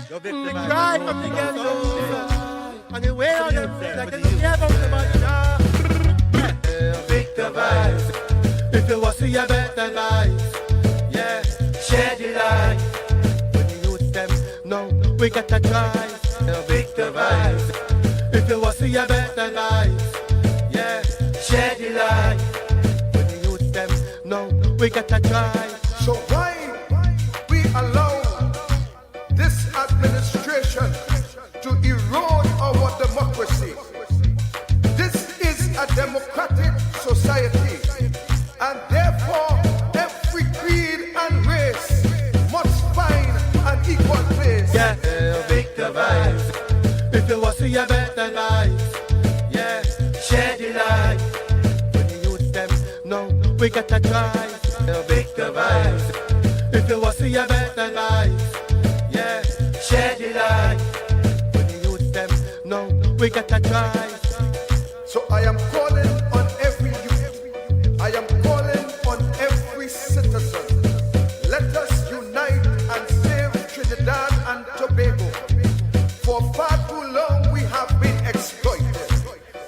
The cry from the ghetto, and the way on them like they don't care about nobody now. Victimize, if you want to see a better life, yeah, share the light. When you use them, no, we gotta try. Victimize, if you want to see a better life, yeah, share the light. When you use them, no, we gotta try. So why we allow this administration to erode our democracy? This is a democratic society, and therefore every creed and race must find an equal place. Yeah, victimize, if you want to see a better life, yeah, share the light. When you use them, no, we gotta try. Victimize, if you want to see a better life, yeah, share the light. When you use them, no, we gotta try. So I am calling on every youth, I am calling on every citizen. Let us unite and save Trinidad and Tobago. For far too long we have been exploited.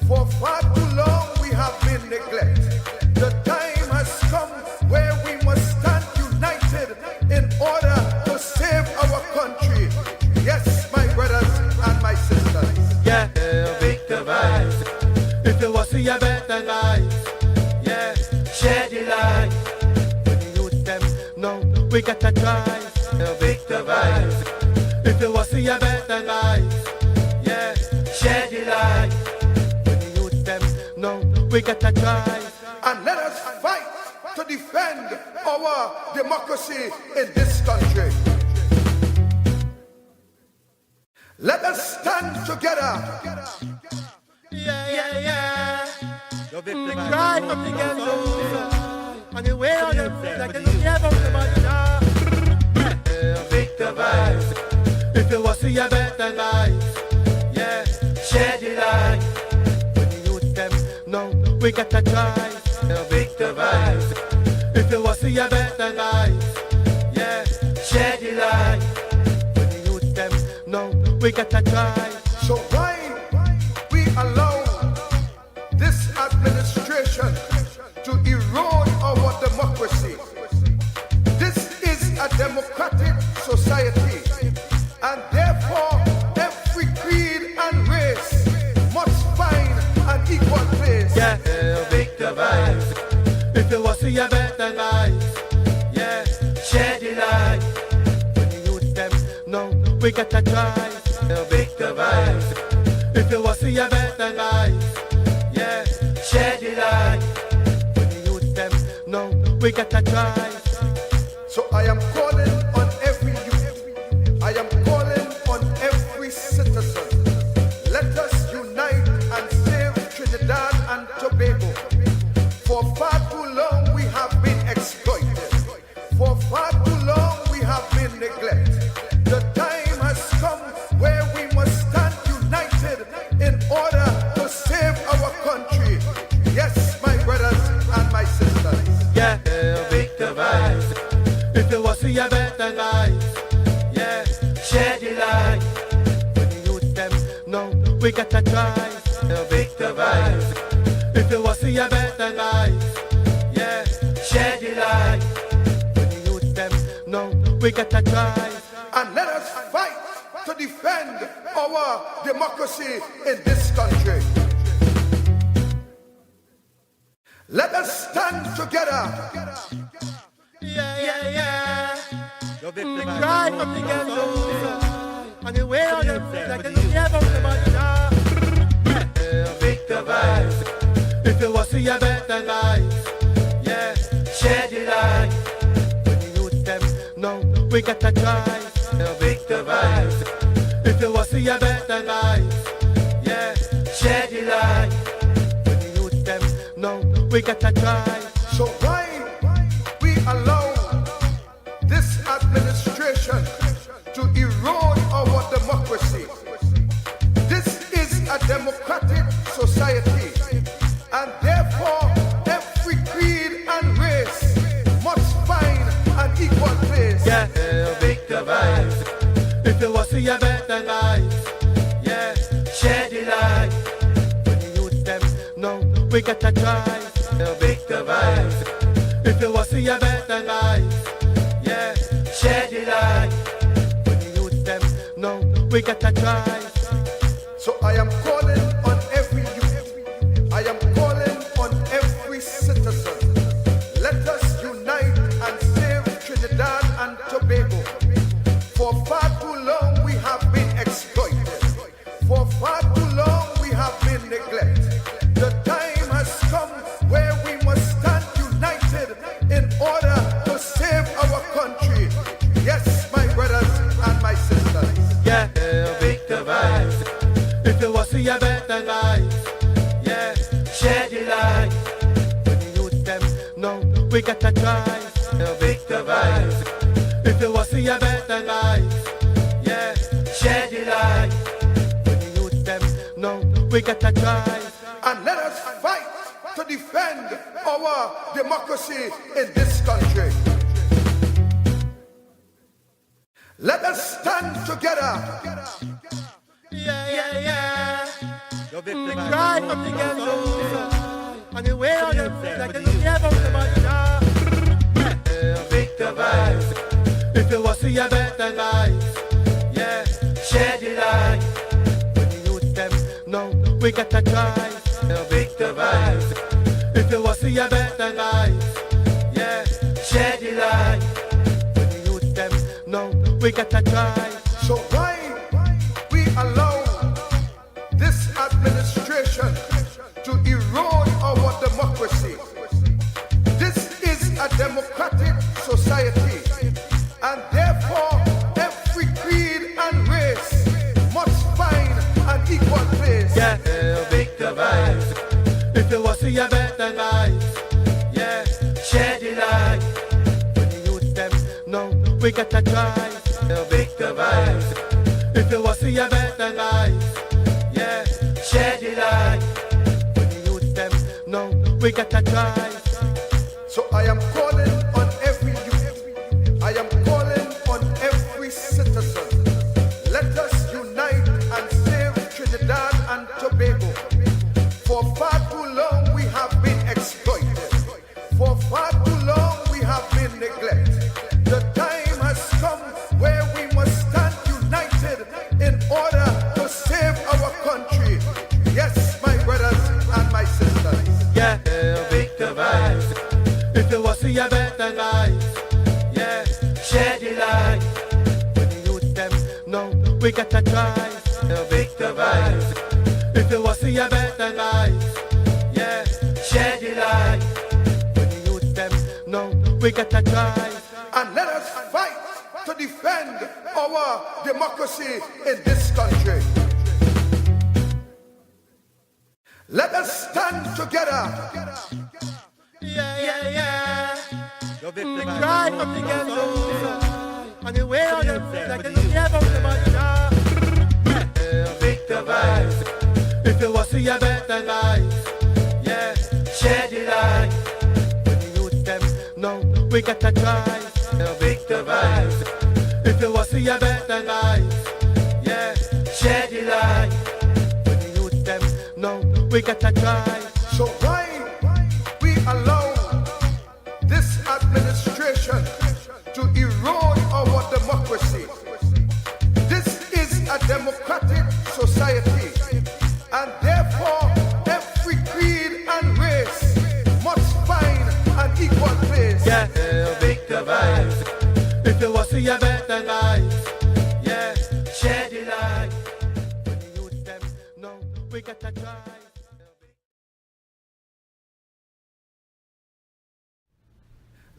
For far too long we have been neglected. The time has come where we must stand united in order to save our country. Yes, my brothers and my sisters. Yeah, victimize, if you want to see a better life, yeah, share the light. When you use them, no, we gotta try. Victimize, if you want to see a better life, yeah, share the light. When you use them, no, we gotta try. And let us fight to defend our democracy in this country. Let us stand together. Yeah. The cry from the ghetto, and the way on them like they don't care about nobody now. Victimize, if you want to see a better life, yeah, share the light. When you use them, no, we gotta try. Victimize, if you want to see a better life, yeah, share the light. When you use them, no, we gotta try. So why we allow this administration to erode our democracy? This is a democratic society, and therefore every creed and race must find an equal place. Yeah, victimize, if you want to see a better life, yeah, share the light. When you use them, no, we gotta try. Victimize, if you want to see a better life, yeah, share the light. When you use them, no, we gotta try. So I am calling on every youth, I am calling on every citizen. Let us unite and save Trinidad and Tobago. For far too long we have been exploited. For far too long we have been neglected. The time has come where we must stand united in order to save our country. Yes, my brothers and my sisters. Yeah, victimize, if you want to see a better life, yeah, share the light. When you use them, no, we gotta try. Victimize, if you want to see a better life, yeah, share the light. When you use them, no, we gotta try. And let us fight to defend our democracy in this country. Let us stand together. Yeah. The cry from the ghetto, and the way on them like they don't care about nobody now. Victimize, if you want to see a better life, yeah, share the light. When you use them, no, we gotta try. Victimize, if you want to see a better life, yeah, share the light. When you use them, no, we gotta try. So why we allow this administration to erode our democracy? This is a democratic society, and therefore every creed and race must find an equal place. Yeah, victimize, if you want see a better life, yeah, share the light. When the youth them know we gotta try to make the vibes. If you want to see a better life, yeah, share the light. When the youth them know we gotta try. So I am calling on every youth. I am calling on every citizen. Let us unite and save Trinidad and Tobago. For far too long we have been exploited. For far too long we have been neglected. The time has come where we must stand united in order to save our country. Yes, my brothers and my sisters. Yeah, make the vibes. If you want to see a better life, yeah, share the light. When the youth them know we gotta try to make the vibes. If you want to see a better life, yeah, share the light. When the youth them know we gotta try. And let us fight to defend our democracy in this country. Let us stand together. Yeah. The cry from the ghetto, and the way on them like they don't care about somebody now. Make the vibes. If you want to see a better life, yeah, share the light. When the youth them know we gotta try to make the vibes. If you want to see a better life, yeah, share the light. When the youth them know we gotta try. So why we allow this administration to erode our democracy? This is a democratic society, and therefore every creed and race must find an equal place. Yeah, make the vibes. If you want to see a better life, yeah, share the light. When the youth them know we gotta try to make the vibes. If you want to see a better life, yeah, share the light. When the youth them know we gotta try. So I am calling on every youth. I am calling on every citizen. Let us unite and save Trinidad and Tobago. For far too long we have been exploited. For far too long we have been neglected. The time has come where we must stand united in order to save our country. Yes, my brothers and my sisters. Yeah, make the vibes. If you want to see a better life, yeah, share the light. When the youth them know we gotta try to make the vibes. If you want to see a better life, yeah, share the light. When the youth them know we gotta try. And let us fight to defend our democracy in this country. Let us stand together. Yeah. The cry from the ghetto, and the way on them like they don't care about somebody now. Make the vibes. If you want to see a better life, yeah, share the light. When the youth them know we gotta try to make the vibes. If you want to see a better life, yeah, share the light. When the youth them know we gotta try. So why we allow this administration to erode our democracy? This is a democratic society, and therefore every creed and race must find an equal place. Yeah, make the vibes. If you want to see a better life, yeah, share the light. When the youth them know we gotta try.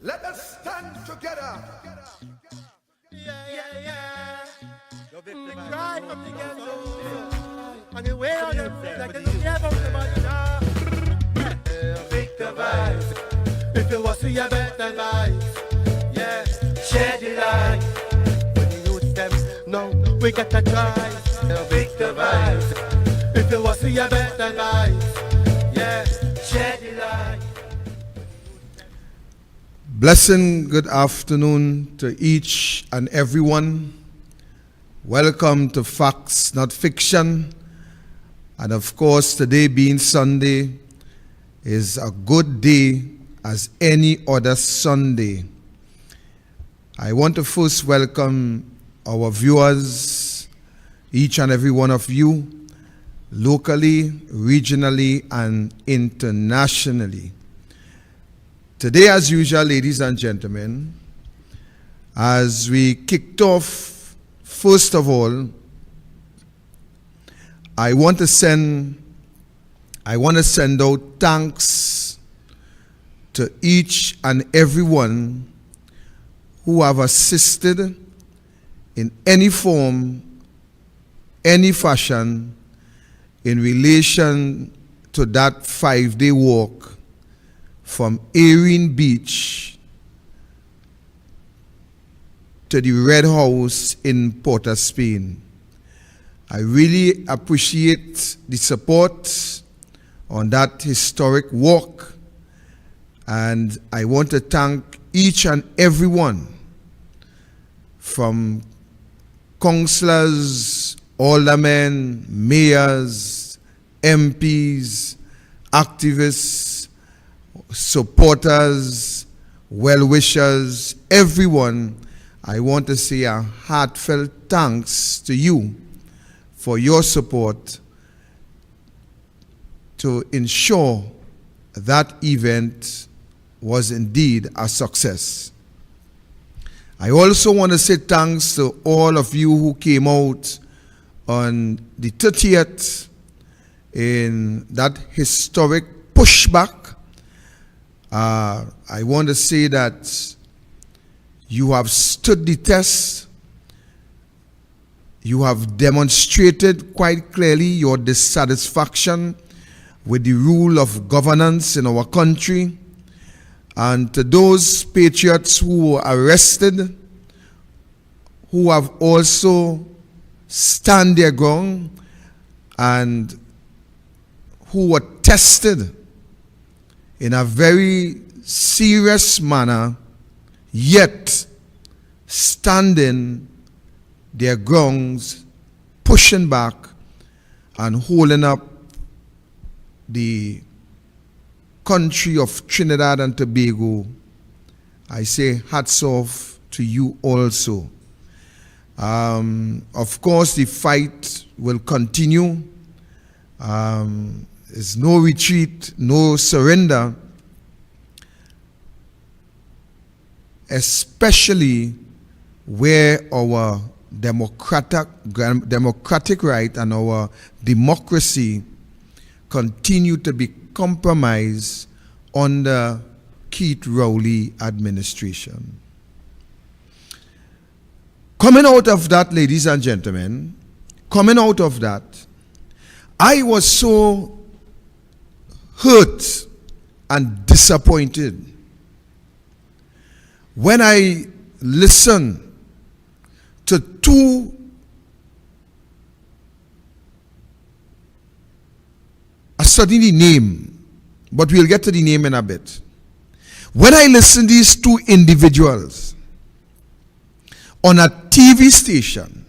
Let us stand together. Yeah. The cry from the ghetto, and the way on them like they don't care about somebody now. Make the vibes. If you want to see a better life, yeah, share the light. When the youth them know we gotta try to make the vibes. If you want to see a better life, yeah, share the light. Blessing, good afternoon to each and everyone. Welcome to Facts, Not Fiction. And of course, today being Sunday is a good day as any other Sunday. I want to first welcome our viewers, each and every one of you, locally, regionally, and internationally. Today, as usual, ladies and gentlemen, as we kicked off, first of all, I want to send out thanks to each and everyone who have assisted in any form, any fashion, in relation to that 5-day walk from Erin Beach to the Red House in Port of Spain. I really appreciate the support on that historic walk, and I want to thank each and everyone, from councillors, aldermen, mayors, MPs, activists, supporters, well-wishers, everyone. I want to say a heartfelt thanks to you for your support to ensure that event was indeed a success. I also want to say thanks to all of you who came out on the 30th in that historic pushback. I want to say that you have stood the test. You have demonstrated quite clearly your dissatisfaction with the rule of governance in our country. And to those patriots who were arrested, who have also stand their ground and who were tested in a very serious manner, yet standing their grounds, pushing back and holding up the country of Trinidad and Tobago, I say hats off to you also. Of course, the fight will continue. There's no retreat, no surrender, especially where our democratic right and our democracy continue to be compromised under Keith Rowley administration. Coming out of that, ladies and gentlemen, coming out of that, I was so hurt and disappointed when I listened to two I studied the name, but we'll get to the name in a bit. When I listened to these two individuals on a TV station,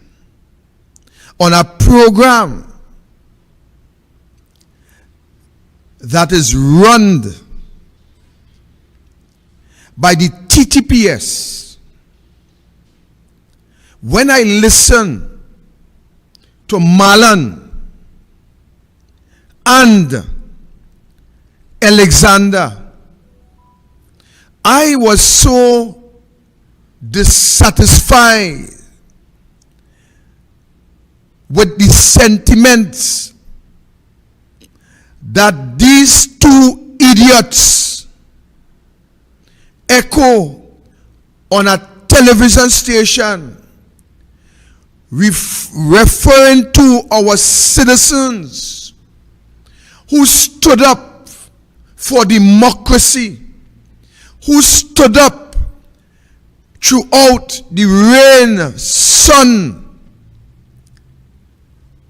on a program that is run by the TTPS, when I listen to Malan and Alexander, I was so dissatisfied with the sentiments that these two idiots echo on a television station referring to our citizens who stood up for democracy, who stood up throughout the rain, sun,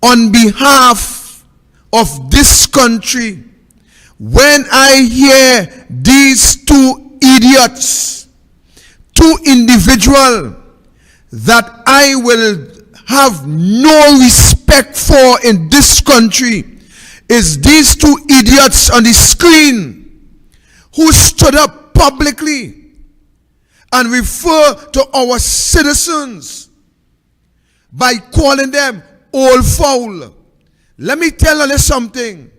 on behalf of this country. When I hear these two idiots, two individuals that I will have no respect for in this country is these two idiots on the screen who stood up publicly and refer to our citizens by calling them old foul. Let me tell you something.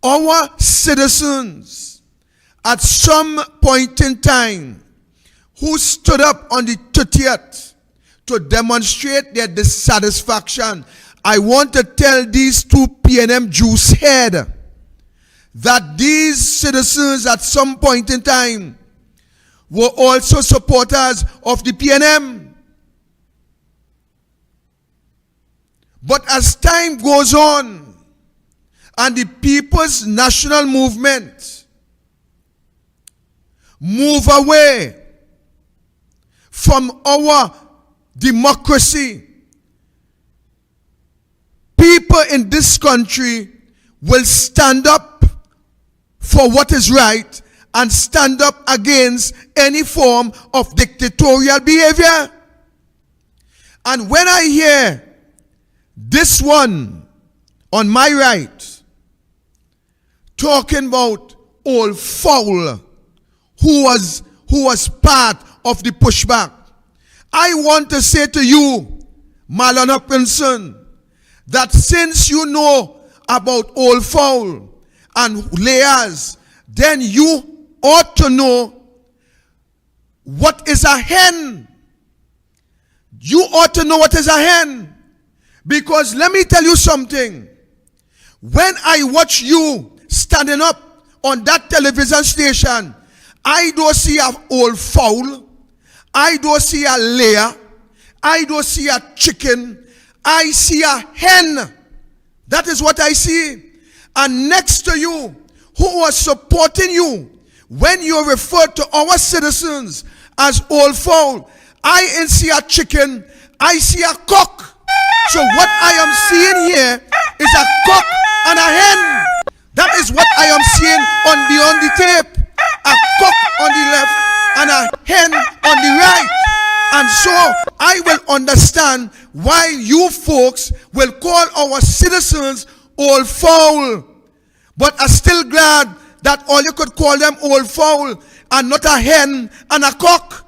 Our citizens at some point in time who stood up on the 30th to demonstrate their dissatisfaction, I want to tell these two PNM juice head that these citizens at some point in time were also supporters of the PNM. But as time goes on and the People's National Movement move away from our democracy, people in this country will stand up for what is right and stand up against any form of dictatorial behavior. And when I hear this one on my right talking about old foul who was part of the pushback, I want to say to you, Marlon Hopkinson, that since you know about old foul and layers, then you ought to know what is a hen. You ought to know what is a hen. Because let me tell you something. When I watch you standing up on that television station, I don't see an old fowl. I don't see a layer. I don't see a chicken. I see a hen. That is what I see. And next to you, who was supporting you, when you refer to our citizens as old fowl, I ain't see a chicken. I see a cock. So what I am seeing here is a cock and a hen. That is what I am seeing on beyond the tape. A cock on the left and a hen on the right. And so I will understand why you folks will call our citizens old fowl. But I'm still glad that all you could call them old fowl and not a hen and a cock.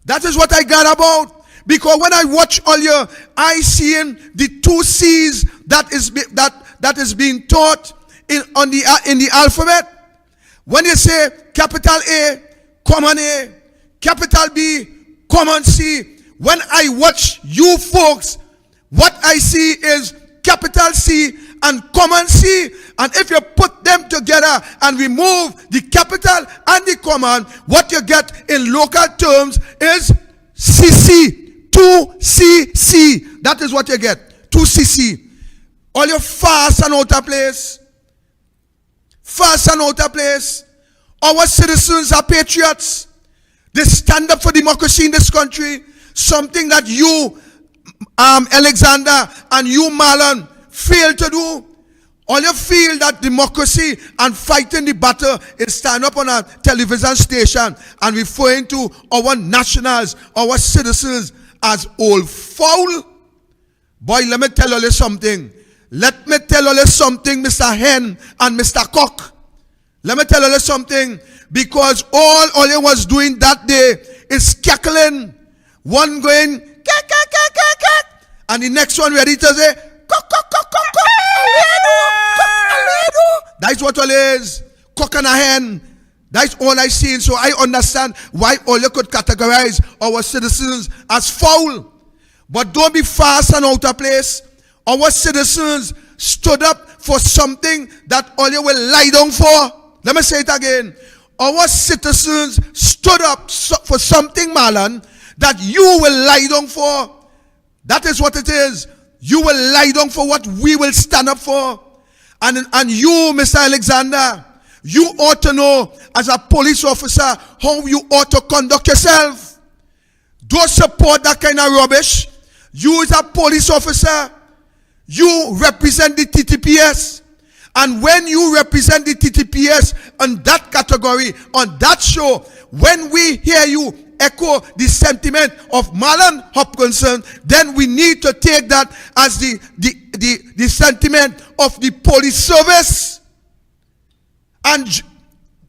That is what I got about. Because when I watch all you, I seeing the two C's that is being taught in the alphabet. When you say capital A, common A, capital B, common C, when I watch you folks, what I see is capital C and common C. And if you put them together and remove the capital and the common, what you get in local terms is CC. 2CC. That is what you get. 2CC. All your fast and outer place. Fast and outer place. Our citizens are patriots. They stand up for democracy in this country. Something that you, Alexander, and you, Marlon, failed to do. All you feel that democracy and fighting the battle is stand up on a television station and referring to our nationals, our citizens, as old fowl. Boy, let me tell you something. Let me tell you something, Mr. Hen and Mr. Cock. Let me tell you something. Because all you was doing that day is cackling. One going, cack, cack, cack, cack, cack. And the next one ready to say, cock, cock, cock, cock, cock, aledo, cock, aledo. That's what all is. Cock and a hen. That's all I see. So I understand why all you could categorize our citizens as foul. But don't be fast and out of place. Our citizens stood up for something that all you will lie down for. Let me say it again. Our citizens stood up for something, Marlon, that you will lie down for. That is what it is. You will lie down for what we will stand up for. And you, Mr. Alexander, you ought to know as a police officer how you ought to conduct yourself. Don't support that kind of rubbish. You as a police officer, you represent the TTPS. And when you represent the TTPS on that category, on that show, when we hear you echo the sentiment of Marlon Hopkinson, then we need to take that as the sentiment of the police service. And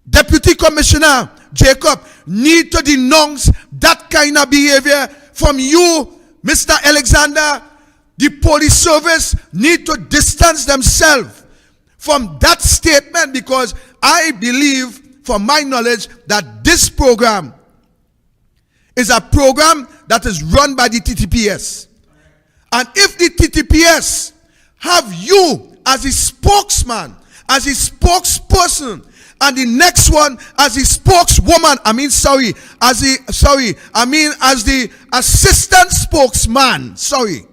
Deputy Commissioner Jacob need to denounce that kind of behavior from you, Mr. Alexander. The police service need to distance themselves from that statement, because I believe, from my knowledge, that this program is a program that is run by the TTPS. And if the TTPS have you as a spokesman, as a spokesperson, and the next one as a spokeswoman, as the assistant spokesman, sorry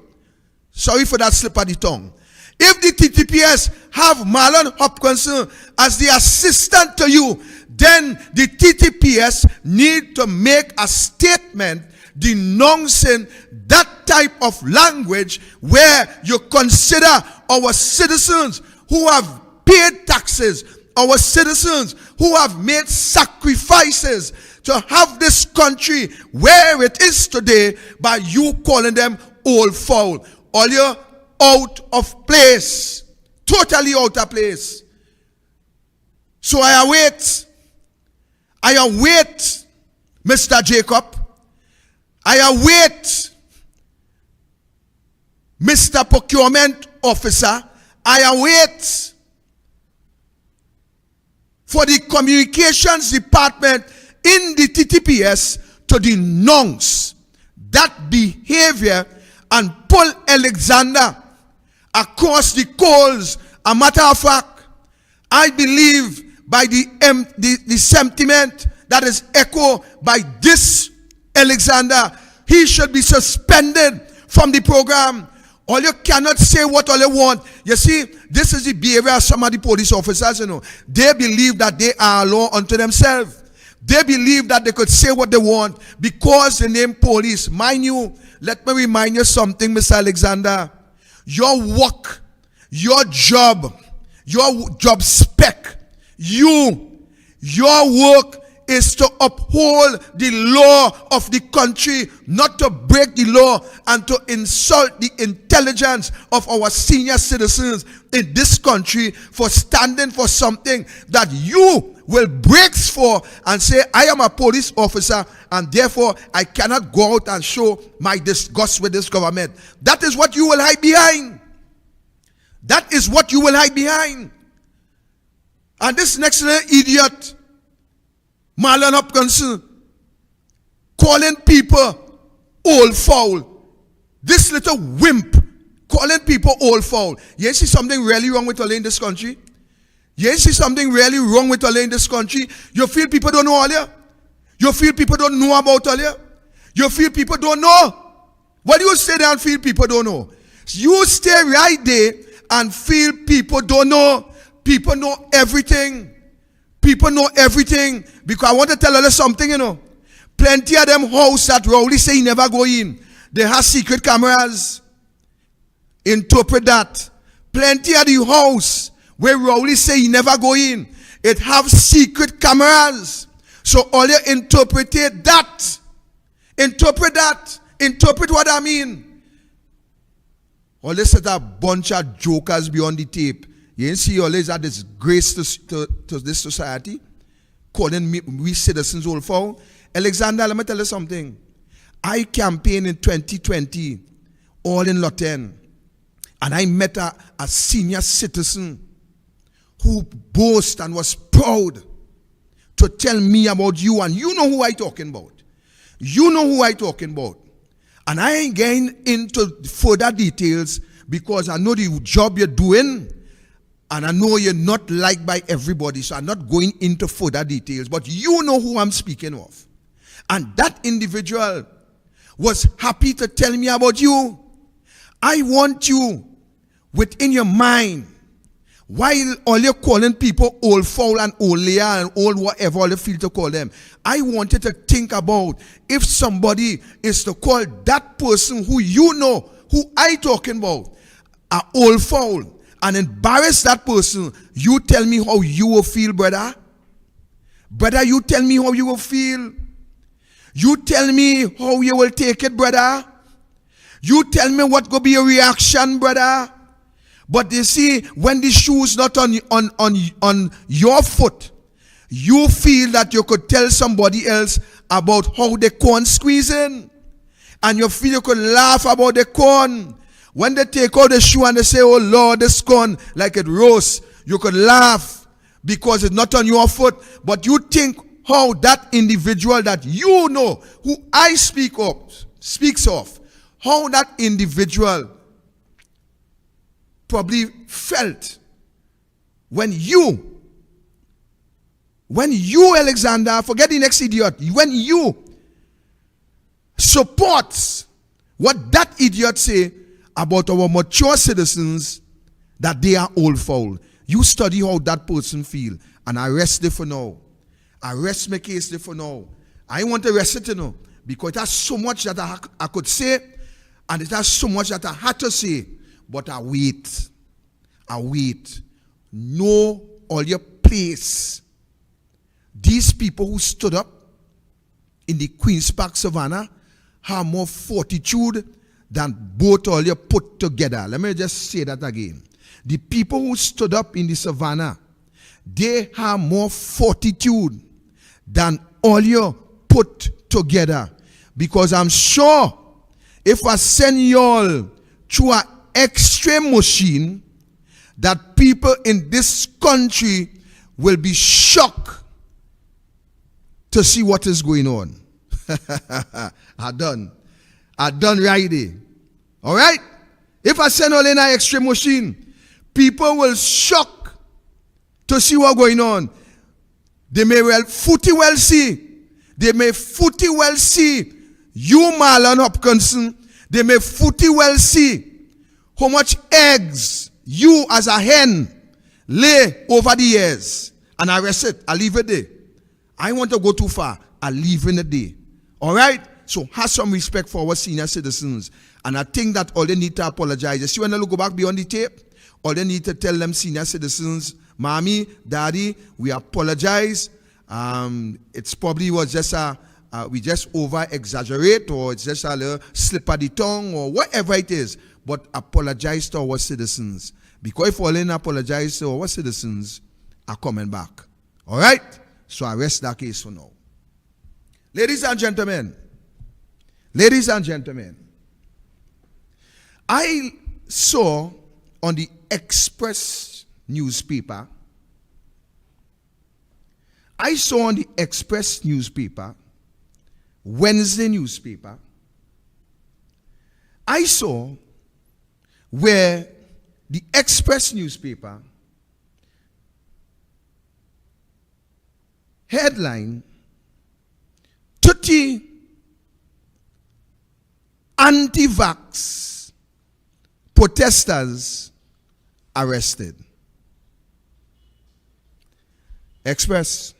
for that slip of the tongue. If the TTPS have Marlon Hopkinson as the assistant to you, then the TTPS need to make a statement denouncing that type of language where you consider our citizens who have paid taxes, our citizens who have made sacrifices to have this country where it is today, by you calling them old foul. All you out of place, totally out of place. So I await Mr. Jacob, I await Mr. Procurement Officer, I await for the Communications Department in the TTPS to denounce that behavior and pull Alexander across the coals. A matter of fact, I believe by the sentiment that is echoed by this Alexander, he should be suspended from the program. All you cannot say what all you want. You see, this is the behavior of some of the police officers, They believe that they are a law unto themselves. They believe that they could say what they want because the name police. Mind you, let me remind you something, Mr. Alexander. Your work, your job spec, your work is to uphold the law of the country, not to break the law and to insult the intelligence of our senior citizens in this country for standing for something that you will break for and say, I am a police officer and therefore I cannot go out and show my disgust with this government. That is what you will hide behind. That is what you will hide behind. And this next little idiot, Marlon Hopkinson, calling people old foul. This little wimp calling people old foul. You see something really wrong with all in this country? You see something really wrong with all in this country? You feel people don't know all here? You feel people don't know about all here? You feel people don't know? What do you say there and feel people don't know? You stay right there and feel people don't know. People know everything. People know everything. Because I want to tell you something, Plenty of them house that Rowley say he never go in. They have secret cameras. Interpret that. Plenty of the house where Rowley say he never go in, it have secret cameras. So all you interpret that. Interpret that. Interpret what I mean. All this is a bunch of jokers beyond the tape. You ain't see all this a disgrace to this society, calling we citizens old foul. Alexander, let me tell you something. I campaigned in 2020, all in Loten, and I met a senior citizen who boasted and was proud to tell me about you, and you know who I talking about. You know who I talking about. And I ain't getting into further details because I know the job you're doing, and I know you're not liked by everybody, so I'm not going into further details. But you know who I'm speaking of. And that individual was happy to tell me about you. I want you within your mind, while all you're calling people old foul and old layer and old whatever all you feel to call them, I want you to think about if somebody is to call that person who you know, who I talking about, a old foul, and embarrass that person, you tell me how you will feel, brother. Brother, you tell me how you will feel. You tell me how you will take it, brother. You tell me what will be your reaction, brother. But you see, when the shoe's not on your foot, you feel that you could tell somebody else about how the corn squeezing. And you feel you could laugh about the corn. When they take out the shoe and they say, oh Lord, this corn, like it roasts, you could laugh because it's not on your foot. But you think how that individual that you know, who I speaks of, how that individual probably felt when you, Alexander, forget the next idiot, when you support what that idiot say about our mature citizens, that they are old foul. You study how that person feel, and I rest it for now. I rest my case there for now. I want to rest it, because it has so much that I could say, and it has so much that I had to say, but I wait. Know all your place. These people who stood up in the Queen's Park Savannah have more fortitude than both all you put together. Let me just say that again. The people who stood up in the Savannah, they have more fortitude than all you put together. Because I'm sure if I send y'all through an X-ray machine, that people in this country will be shocked to see what is going on. I done right there. All right? If I send all in an X-ray machine, people will shock to see what's going on. They may footy well see. You, Marlon Hopkinson, they may footy well see how much eggs you as a hen lay over the years. And I rest it. I leave it there. I want to go too far. I leave in the day. All right? So have some respect for our senior citizens. And I think that all they need to apologize. You see, when they go back beyond the tape, all they need to tell them senior citizens, Mommy, Daddy, we apologize. It's probably was just we just over exaggerate, or it's just a little slip of the tongue, or whatever it is. But apologize to our citizens. Because if all they apologize to our citizens, are coming back. All right? So I rest that case for now. Ladies and gentlemen, I saw on the Express newspaper, Wednesday newspaper, I saw where the Express newspaper headline, 30 anti-vax protesters arrested. Express,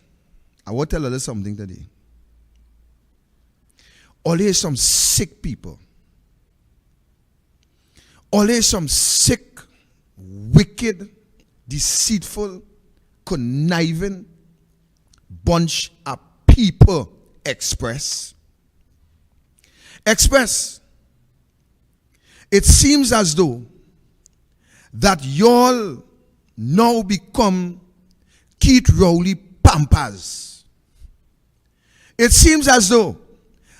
I will tell you something today. Always some sick people. Always some sick, wicked, deceitful, conniving bunch of people. Express, it seems as though that y'all now become Keith Rowley Pampers. It seems as though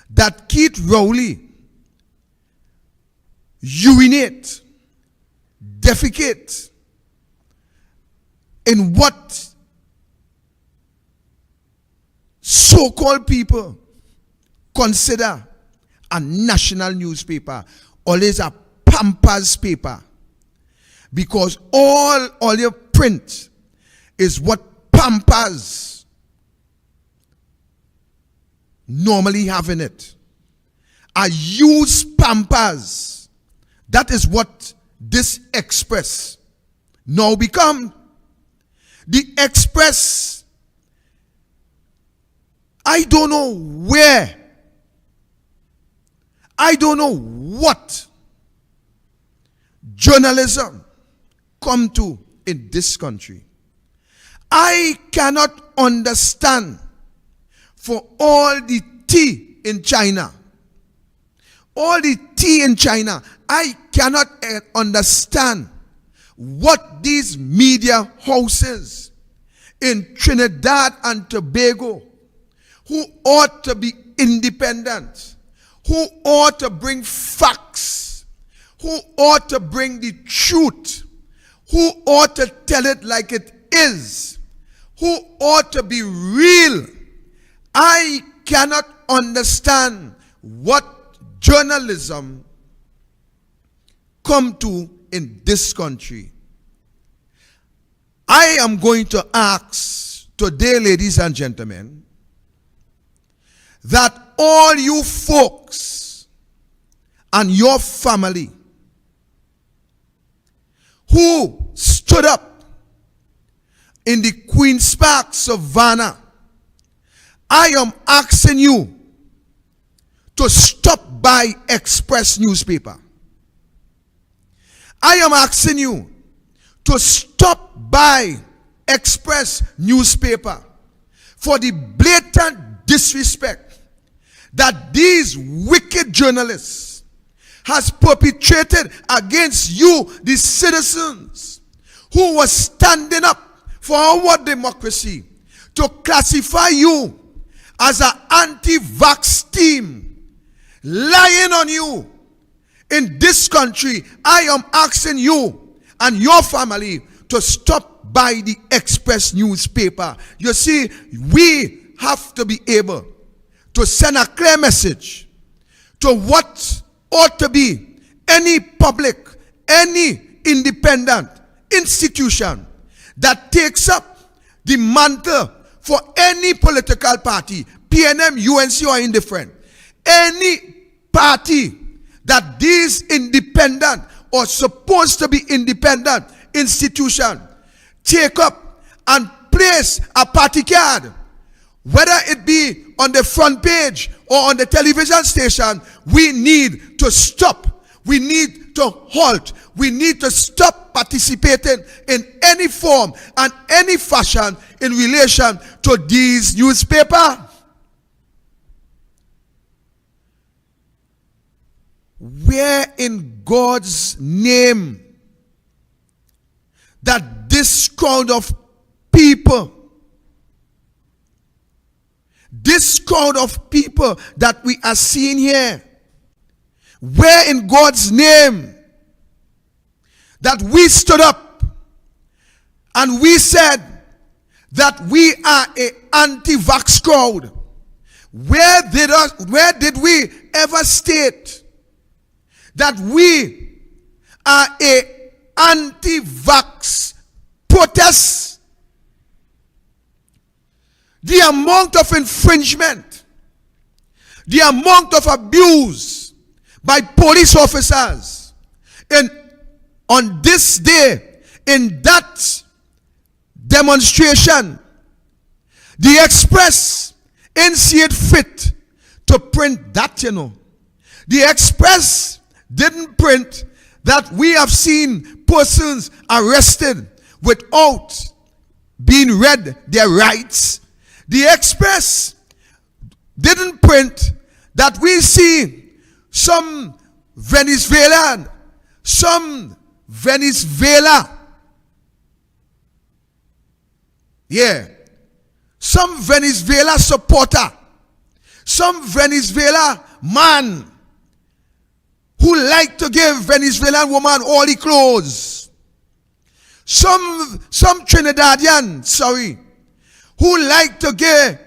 that Keith Rowley urinate, defecate in what so-called people consider a national newspaper, always a Pampers paper, because all your print is what Pampers normally have in it. A used Pampers. That is what this Express now become. The Express, I don't know where, I don't know what journalism come to in this country. I cannot understand for all the tea in China. All the tea in China. I cannot understand what these media houses in Trinidad and Tobago, who ought to be independent, who ought to bring facts, who ought to bring the truth, who ought to tell it like it is, who ought to be real. I cannot understand what journalism come to in this country. I am going to ask today, ladies and gentlemen, that all you folks and your family who stood up in the Queen's Park Savannah, I am asking you to stop by Express newspaper. I am asking you to stop by Express newspaper for the blatant disrespect that these wicked journalists has perpetrated against you, the citizens who were standing up for our democracy, to classify you as an anti-vax team, lying on you. In this country, I am asking you and your family to stop by the Express newspaper. You see, we have to be able to send a clear message to what ought to be any public, any independent institution that takes up the mantle for any political party, PNM, UNC or indifferent, any party that these independent or supposed to be independent institution take up and place a party card, whether it be on the front page or on the television station, we need to stop. We need to halt. We need to stop participating in any form and any fashion in relation to these newspapers. Where in God's name that this crowd of people that we are seeing here, where in God's name that we stood up and we said that we are an anti-vax crowd? Where did we ever state that we are an anti-vax protest? The amount of infringement, the amount of abuse by police officers on this day, in that demonstration, the Express ain't see it fit to print that, you know. The Express didn't print that we have seen persons arrested without being read their rights. The Express didn't print that we see some Venezuela, some Venezuela supporter, some Venezuela man who like to give Venezuelan woman all the clothes, some Trinidadian, who like to give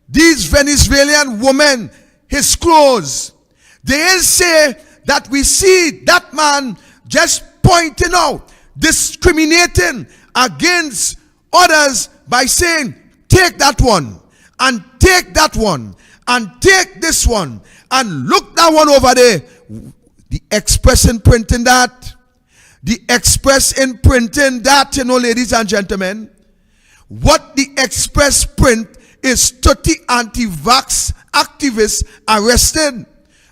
these Venezuelan women his clothes. They say that we see that man just pointing out, discriminating against others by saying, take that one, and take that one, and take this one, and look that one over there. The Express in printing that. The Express in printing that, you know, ladies and gentlemen. What the Express print is 30 anti-vax activists arrested,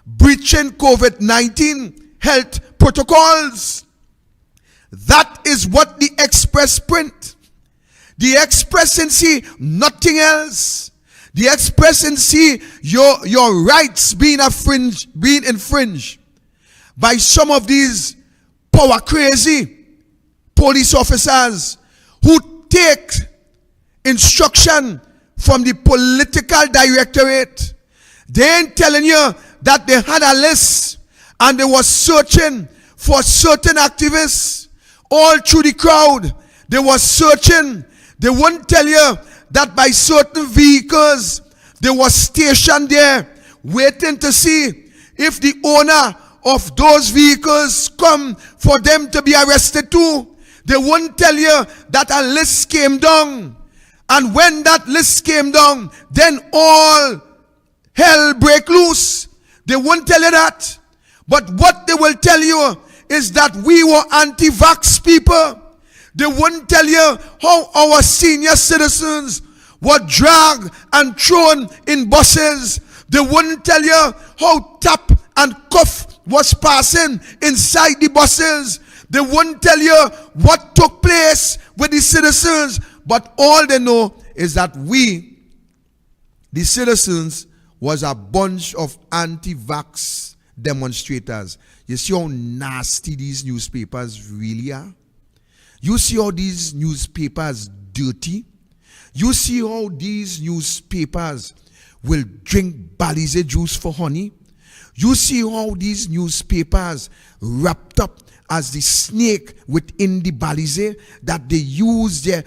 breaching COVID-19 health protocols. That is what the Express print. The Express and see nothing else. The Express and see your rights being infringed by some of these power crazy police officers who take instruction from the political directorate. They ain't telling you that they had a list and they was searching for certain activists all through the crowd. They was searching. They wouldn't tell you that by certain vehicles they was stationed there waiting to see if the owner of those vehicles come for them to be arrested too. They wouldn't tell you that a list came down. And when that list came down, then all hell break loose. They won't tell you that. But what they will tell you is that we were anti-vax people. They wouldn't tell you how our senior citizens were dragged and thrown in buses. They wouldn't tell you how tap and cuff was passing inside the buses. They wouldn't tell you what took place with the citizens. But all they know is that we, the citizens, was a bunch of anti-vax demonstrators. You see how nasty these newspapers really are? You see how these newspapers dirty? You see how these newspapers will drink Balize juice for honey? You see how these newspapers wrapped up as the snake within the Balize, that they use their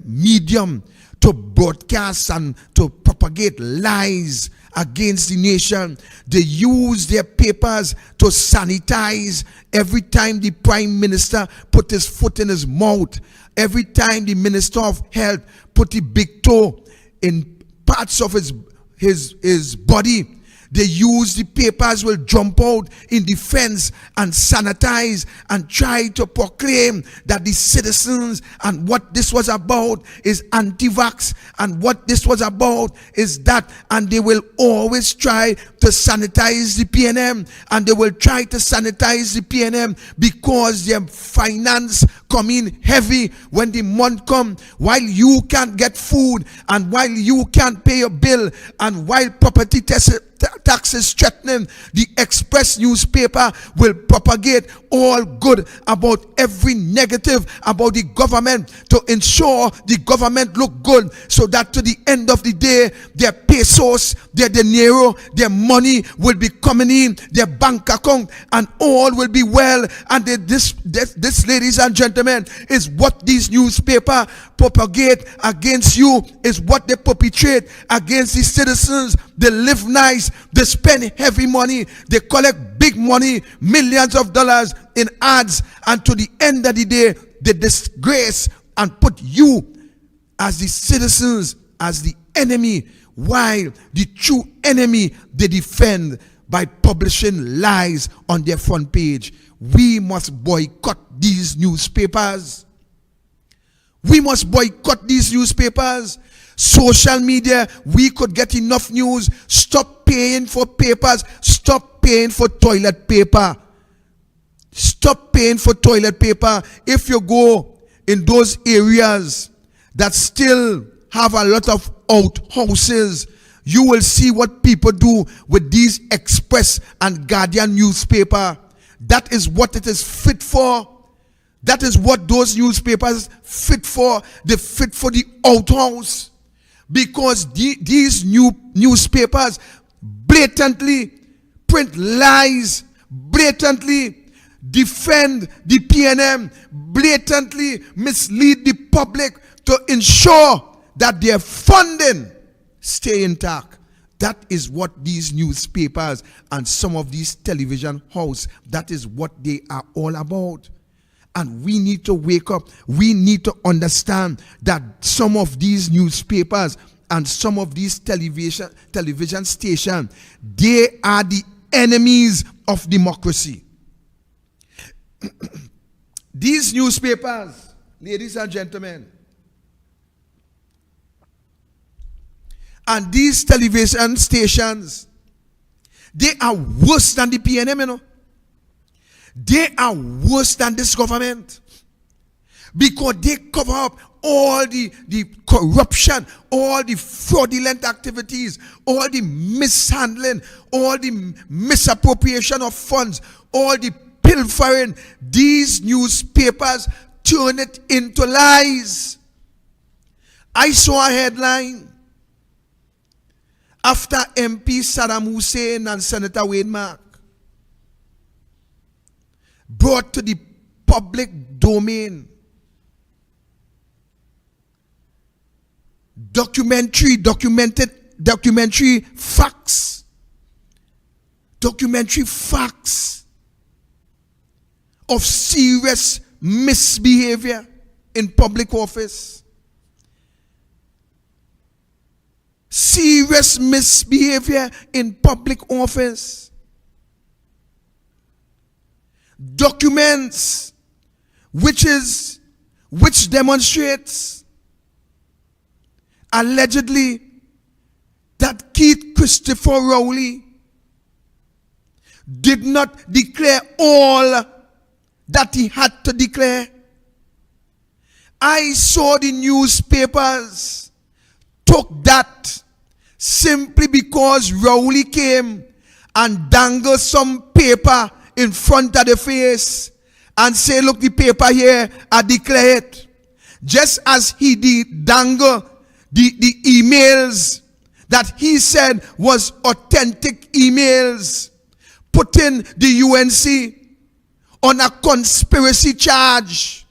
medium to broadcast and to propagate lies against the nation. They use their papers to sanitize every time the Prime Minister put his foot in his mouth, every time the Minister of Health put the big toe in parts of his body. They use the papers, will jump out in defense and sanitize and try to proclaim that the citizens and what this was about is anti-vax, and what this was about is that, and they will always try to sanitize the PNM, and they will try to sanitize the PNM because their finance come in heavy when the month come, while you can't get food and while you can't pay your bill and while property taxes threatening. The Express newspaper will propagate all good about every negative about the government to ensure the government look good, so that to the end of the day their pesos, their dinero, their money will be coming in their bank account and all will be well. And this ladies and gentlemen, is what these newspaper propagate against you, is what they perpetrate against the citizens. They live nice, they spend heavy money, they collect big money, millions of dollars in ads, and to the end of the day they disgrace and put you as the citizens as the enemy, while the true enemy they defend by publishing lies on their front page. We must boycott these newspapers. We must boycott these newspapers. Social media, we could get enough news. Stop paying for papers. Stop paying for toilet paper. Stop paying for toilet paper. If you go in those areas that still have a lot of outhouses, you will see what people do with these Express and Guardian newspaper. That is what it is fit for. That is what those newspapers fit for. They fit for the outhouse. Because these newspapers blatantly print lies, blatantly defend the PNM, blatantly mislead the public to ensure that their funding stay intact. That is what these newspapers and some of these television houses, that is what they are all about. And we need to wake up. We need to understand that some of these newspapers and some of these television stations, they are the enemies of democracy. These newspapers, ladies and gentlemen, and these television stations, they are worse than the PNM, you know. They are worse than this government, because they cover up all the corruption, all the fraudulent activities, all the mishandling, all the misappropriation of funds, all the pilfering, these newspapers turn it into lies. I saw a headline after MP Saddam Hussein and Senator Wayne Mark brought to the public domain documentary facts of serious misbehavior in public office. Serious misbehavior in public office. Documents which demonstrates allegedly that Keith Christopher Rowley did not declare all that he had to declare. I saw the newspapers took that simply because Rowley came and dangled some paper in front of the face and say, look, the paper here, I declare it. Just as he did dangle the emails that he said was authentic emails, putting the UNC on a conspiracy charge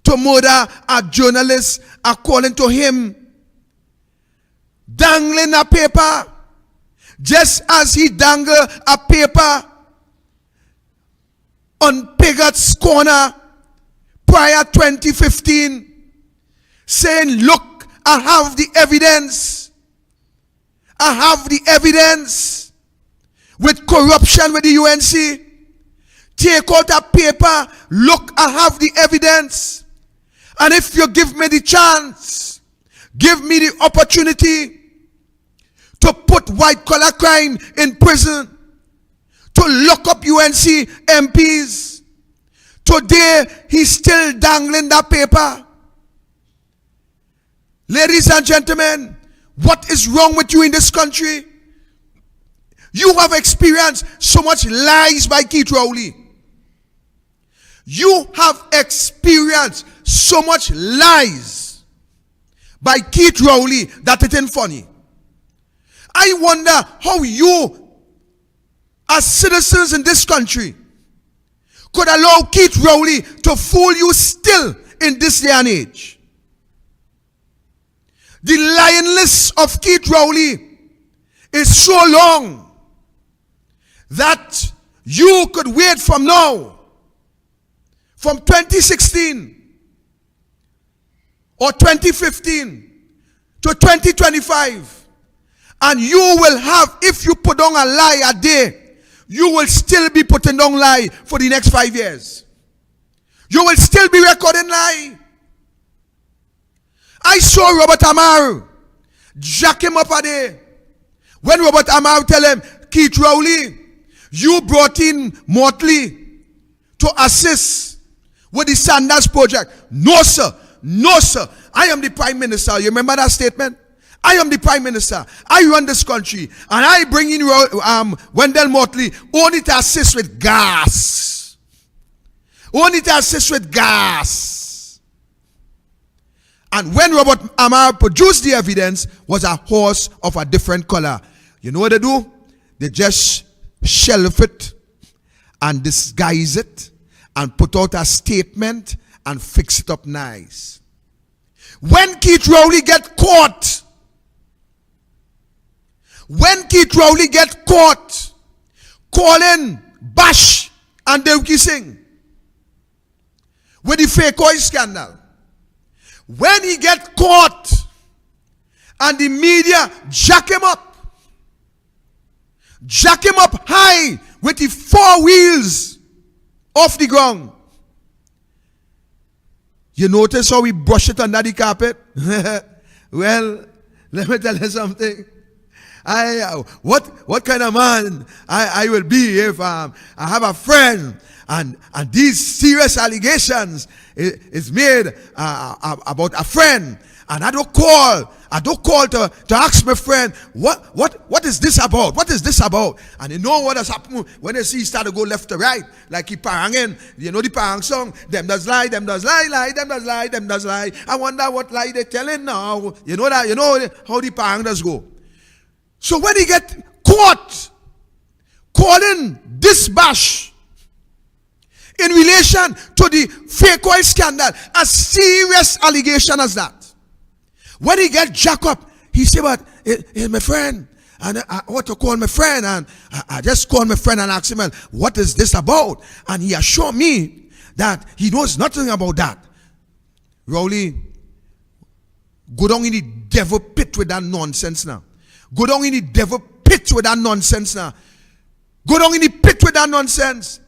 to murder a journalist, according to him, dangling a paper, just as he dangled a paper on Pigot's Corner prior 2015, saying, look, I have the evidence. I have the evidence with corruption with the UNC. Take out a paper, look, I have the evidence. And if you give me the chance, give me the opportunity to put white collar crime in prison, to lock up UNC MPs. Today, he's still dangling that paper. Ladies and gentlemen, what is wrong with you in this country? You have experienced so much lies by Keith Rowley. You have experienced so much lies by Keith Rowley that it ain't funny. I wonder how you, as citizens in this country, could allow Keith Rowley to fool you still in this day and age. The lying list of Keith Rowley is so long that you could wait from now, from 2016 or 2015 to 2025, and you will have, if you put on a lie a day, you will still be putting on lie for the next 5 years. You will still be recording lie. I saw Robert Amar jack him up a day. When Robert Amar tell him, Keith Rowley, you brought in Motley to assist with the Sanders project. No, sir. No, sir. I am the Prime Minister. You remember that statement? I am the Prime Minister. I run this country. And I bring in Wendell Motley only to assist with gas. Only to assist with gas. And when Robert Amar produced the evidence, was a horse of a different color. You know what they do? They just shelf it and disguise it and put out a statement and fix it up nice. When Keith Rowley get caught, calling Bash and Dewki Singh with the fake oil scandal, when he get caught and the media jack him up high with the 4 wheels off the ground, you notice how we brush it under the carpet? Well, let me tell you something. What kind of man I will be if I have a friend and these serious allegations is made about a friend, and I don't call to ask my friend, what is this about? What is this about? And you know what has happened when they see he start to go left to right, like he paranging. You know the parang song, them does lie, them does lie, them does lie, them does lie. I wonder what lie they telling now. You know that, you know how the parang does go. So when he get caught calling this bash in relation to the fake oil scandal, a serious allegation as that. When he get jacked up, he say, but he's my friend. And I want to call my friend. And I just called my friend and asked him, what is this about? And he assured me that he knows nothing about that. Rowley, go down in the devil pit with that nonsense now. Go down in the devil pit with that nonsense now. Go down in the pit with that nonsense.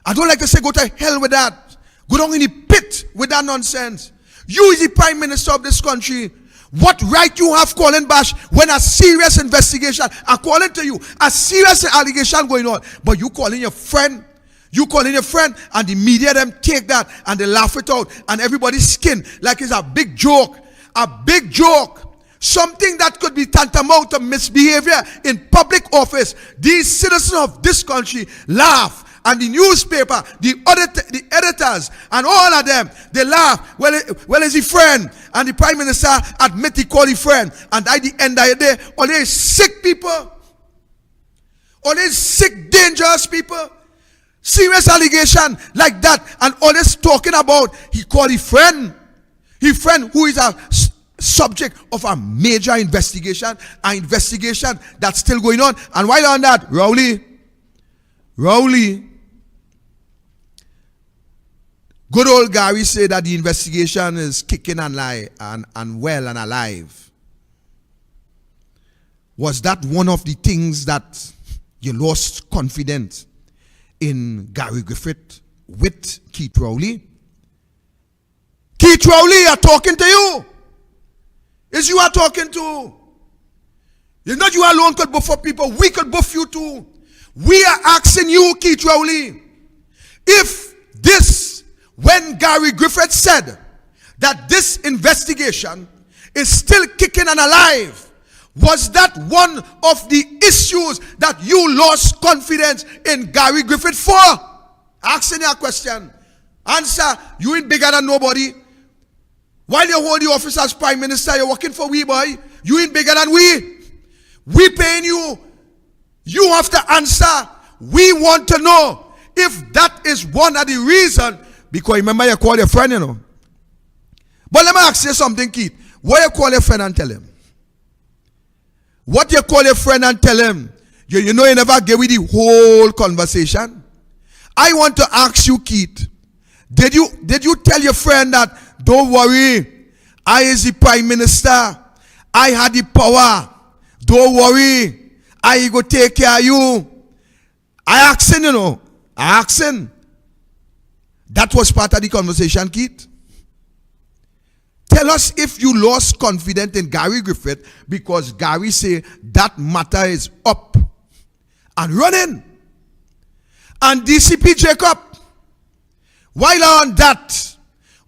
I don't like to say go to hell with that. Go down in the pit with that nonsense. You is the prime minister of this country. What right you have calling bash when a serious investigation according to you, a serious allegation going on, but you calling your friend, and the media them take that and they laugh it out and everybody's skin like it's a big joke, something that could be tantamount to misbehavior in public office. These citizens of this country laugh. And the newspaper, the editors, and all of them, they laugh. Well, is he friend? And the prime minister admit he call his friend. And at the end of the day, all these sick people, all these sick, dangerous people, serious allegation like that, and all this talking about he call his friend who is a subject of a major investigation, an investigation that's still going on. And while on that, Rowley, good old Gary said that the investigation is kicking and well and alive. Was that one of the things that you lost confidence in Gary Griffith with Keith Rowley? Keith Rowley are talking to you. It's you are talking to. It's not you alone could buff up people. We could buff you too. We are asking you, Keith Rowley, if this, when Gary Griffith said that this investigation is still kicking and alive, was that one of the issues that you lost confidence in Gary Griffith for? Asking you a question. Answer, you ain't bigger than nobody. While you hold the office as prime minister, you're working for we, boy. You ain't bigger than we. We paying you. You have to answer. We want to know if that is one of the reasons. Because remember you call your friend, you know. But let me ask you something, Keith. What you call your friend and tell him? What you call your friend and tell him? You know you never gave me the whole conversation. I want to ask you, Keith. Did you tell your friend that, don't worry, I is the prime minister. I had the power. Don't worry. I go take care of you. I asking, you know. I asking. That was part of the conversation, Keith. Tell us if you lost confidence in Gary Griffith because Gary say that matter is up and running. And DCP Jacob, while on that,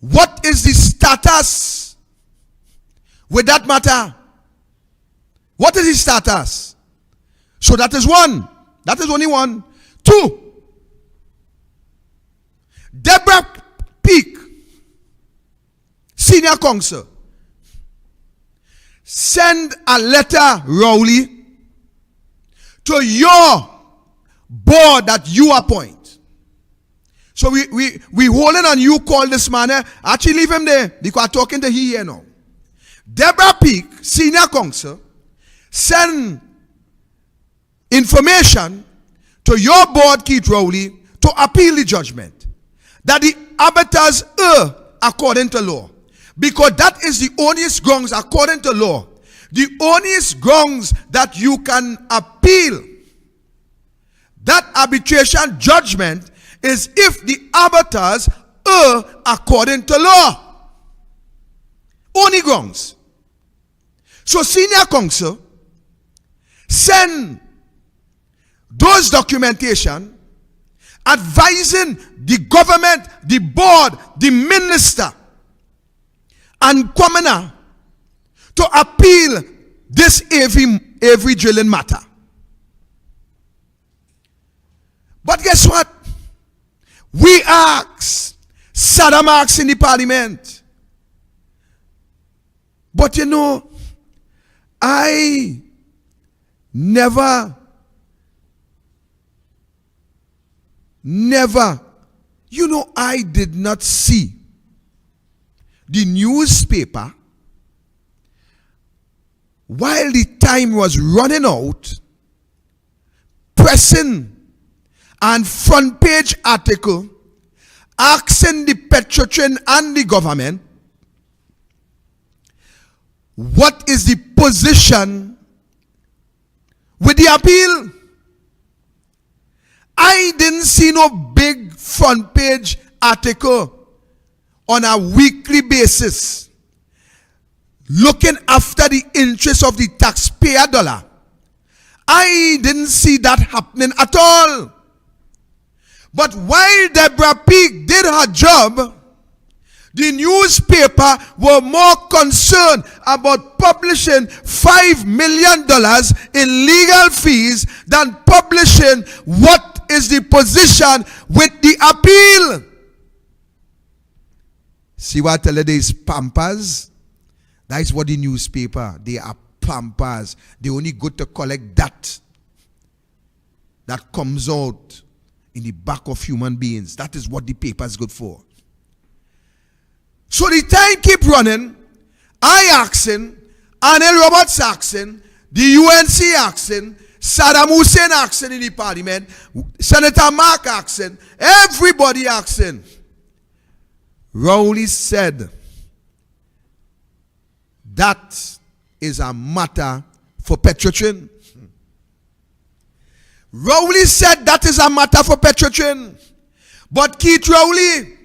what is the status with that matter? What is the status? So that is one. That is only one. Two. Deborah Peake, senior counsel, send a letter, Rowley, to your board that you appoint. So we holding on you call this man. Actually leave him there because I'm talking to he here now. Deborah Peake, senior counsel, send information to your board, Keith Rowley, to appeal the judgment that the arbiters err according to law. Because that is the only grounds according to law. The only grounds that you can appeal that arbitration judgment is if the arbiters err according to law. Only grounds. So senior counsel send those documentation advising the government, the board, the minister, and commoner to appeal this every drilling matter. But guess what? We ask, Saddam asks in the parliament. But you know, I never, I did not see the newspaper while the time was running out, pressing and front page article asking the Petrotrin and the government what is the position with the appeal. I didn't see no big front page article on a weekly basis looking after the interests of the taxpayer dollar. I didn't see that happening at all. But while Deborah Peake did her job, the newspaper were more concerned about publishing $5 million in legal fees than publishing what is the position with the appeal. See what I tell you, these pampers? That is what the newspaper, they are pampers. They only go to collect that comes out in the back of human beings. That is what the paper is good for. So the time keep running. I asking, Anel Roberts asking, the UNC asking, Saddam Hussein asking in the parliament, Senator Mark asking, everybody asking. Rowley said, that is a matter for Petrotrin. Rowley said that is a matter for Petrotrin. But Keith Rowley,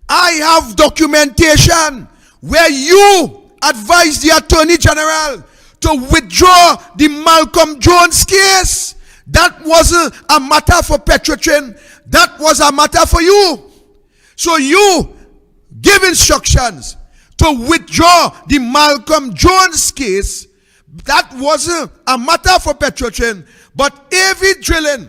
I have documentation where you advised the Attorney General to withdraw the Malcolm Jones case. That wasn't a matter for Petrotrin. That was a matter for you. So you give instructions to withdraw the Malcolm Jones case. That wasn't a matter for Petrotrin. But every drilling,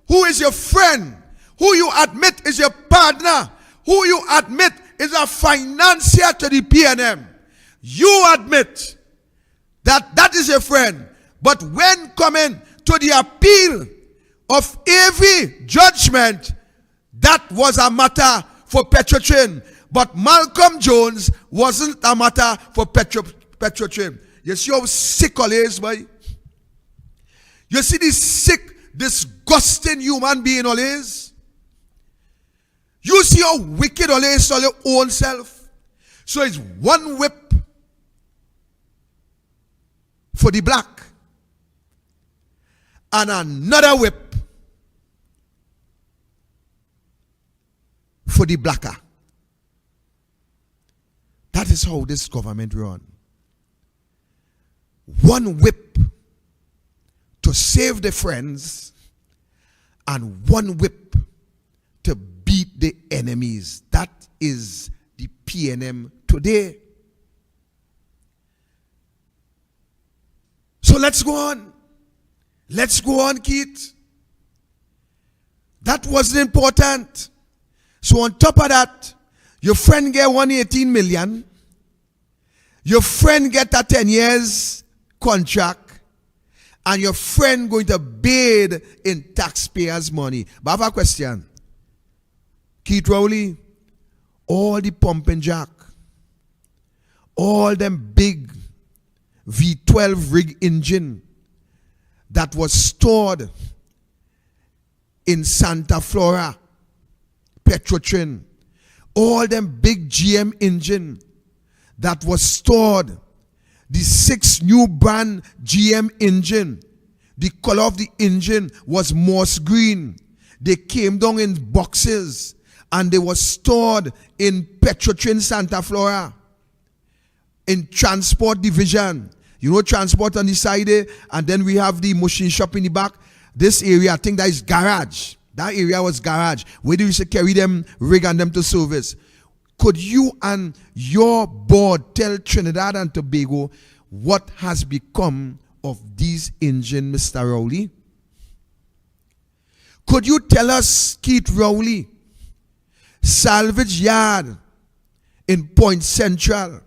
who is your friend, who you admit is your partner, who you admit is a financier to the PNM, you admit that that is your friend. But when coming to the appeal of every judgment, that was a matter for Petrotrin. But Malcolm Jones wasn't a matter for Petrotrin. You see how sick all is, boy? You see this sick, disgusting human being all is? You see how wicked all is to your own self? So it's one whip for the black and another whip for the blacker. That is how this government run. One whip to save the friends and one whip to beat the enemies. That is the PNM today. So let's go on. Let's go on, Keith. That wasn't important. So on top of that, your friend get 118 million. Your friend get a 10 years contract. And your friend going to bathe in taxpayers' money. But I have a question. Keith Rowley, all the pump and jack, all them big V12 rig engine that was stored in Santa Flora, Petrotrin, all them big GM engine that was stored, the 6 new brand GM engine, the color of the engine was moss green. They came down in boxes and they were stored in Petrotrin Santa Flora, in transport division. You know, transport on the side there, and then we have the machine shop in the back. This area, I think that is garage. That area was garage. Where do you say carry them, rig and them to service? Could you and your board tell Trinidad and Tobago what has become of these engines, Mr. Rowley? Could you tell us, Keith Rowley, salvage yard in Point Central,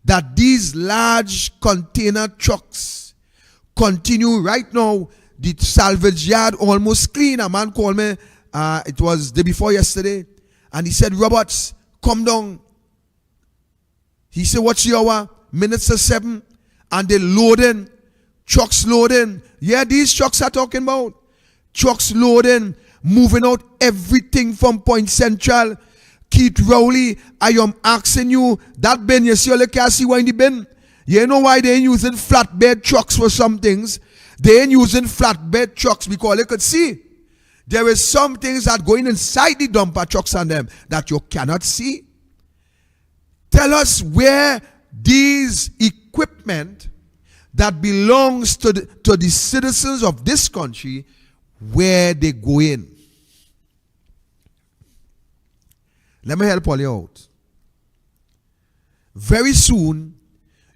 that these large container trucks continue right now? The salvage yard almost clean. A man called me, it was the day before yesterday, and he said, Roberts, come down. He said, what's your hour? Minutes to 7. And they loading, trucks loading. Yeah, these trucks are talking about. Trucks loading, moving out everything from Point Central. Keith Rowley, I am asking you, that bin, you see, you can't see why in the bin. You know why they ain't using flatbed trucks for some things? They ain't using flatbed trucks because they could see. There is some things that going inside the dumper trucks and them that you cannot see. Tell us where these equipment that belongs to the citizens of this country, where they go in. Let me help all you out. Very soon,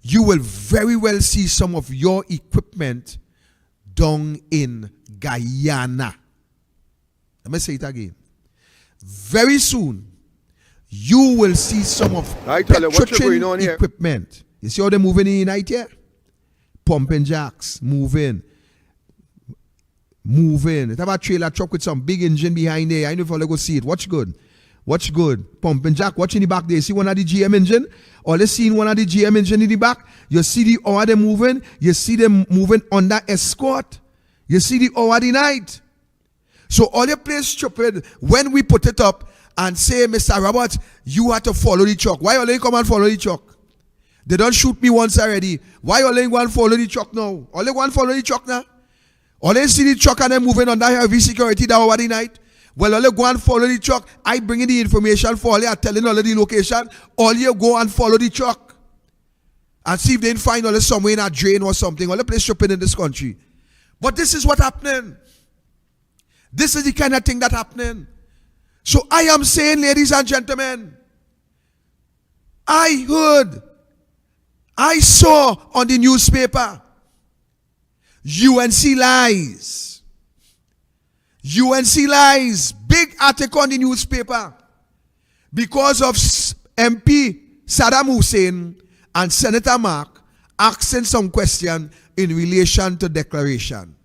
you will very well see some of your equipment down in Guyana. Let me say it again. Very soon, you will see some of Fction equipment. You see how they're moving in night here? Pumping jacks, moving. It have a trailer truck with some big engine behind there. I know if you go see it. Watch good. Pumping jack. Watch in the back there. See one of the GM engine? All you see one of the GM engine in the back. You see the hour they moving. You see them moving under escort. You see the hour the night. So all you play stupid when we put it up and say, Mr. Roberts, you have to follow the truck. Why all you come and follow the truck? They don't shoot me once already. Why all you go and follow the truck now? All you go and follow the truck now? All you see the truck and them moving under heavy security that over the night? Well, all you go and follow the truck. I bring in the information for all you, telling all of the location. All you go and follow the truck. And see if they find all somewhere in a drain or something. All the place shopping in this country. But this is what happening. This is the kind of thing that happening. So I am saying, ladies and gentlemen, I heard, I saw on the newspaper, UNC lies. UNC lies. Big article on the newspaper. Because of MP Saddam Hussein and Senator Mark asking some question in relation to declaration.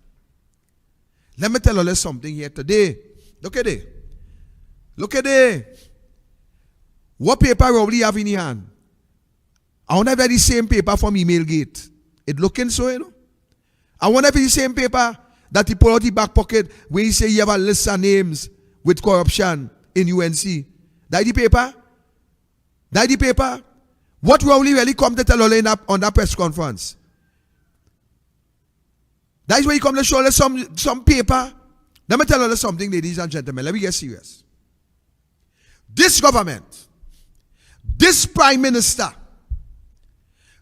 Let me tell you something here today. Look at it. What paper Rowley have in your hand? I want to have the same paper from Email Gate. It looking so, you know. I want to have the same paper that he pull out the back pocket where he say you have a list of names with corruption in UNC. That the paper? What Rowley really come to tell all on that press conference? That is where you come to show us some paper. Let me tell you something, ladies and gentlemen. Let me get serious. This government, this prime minister,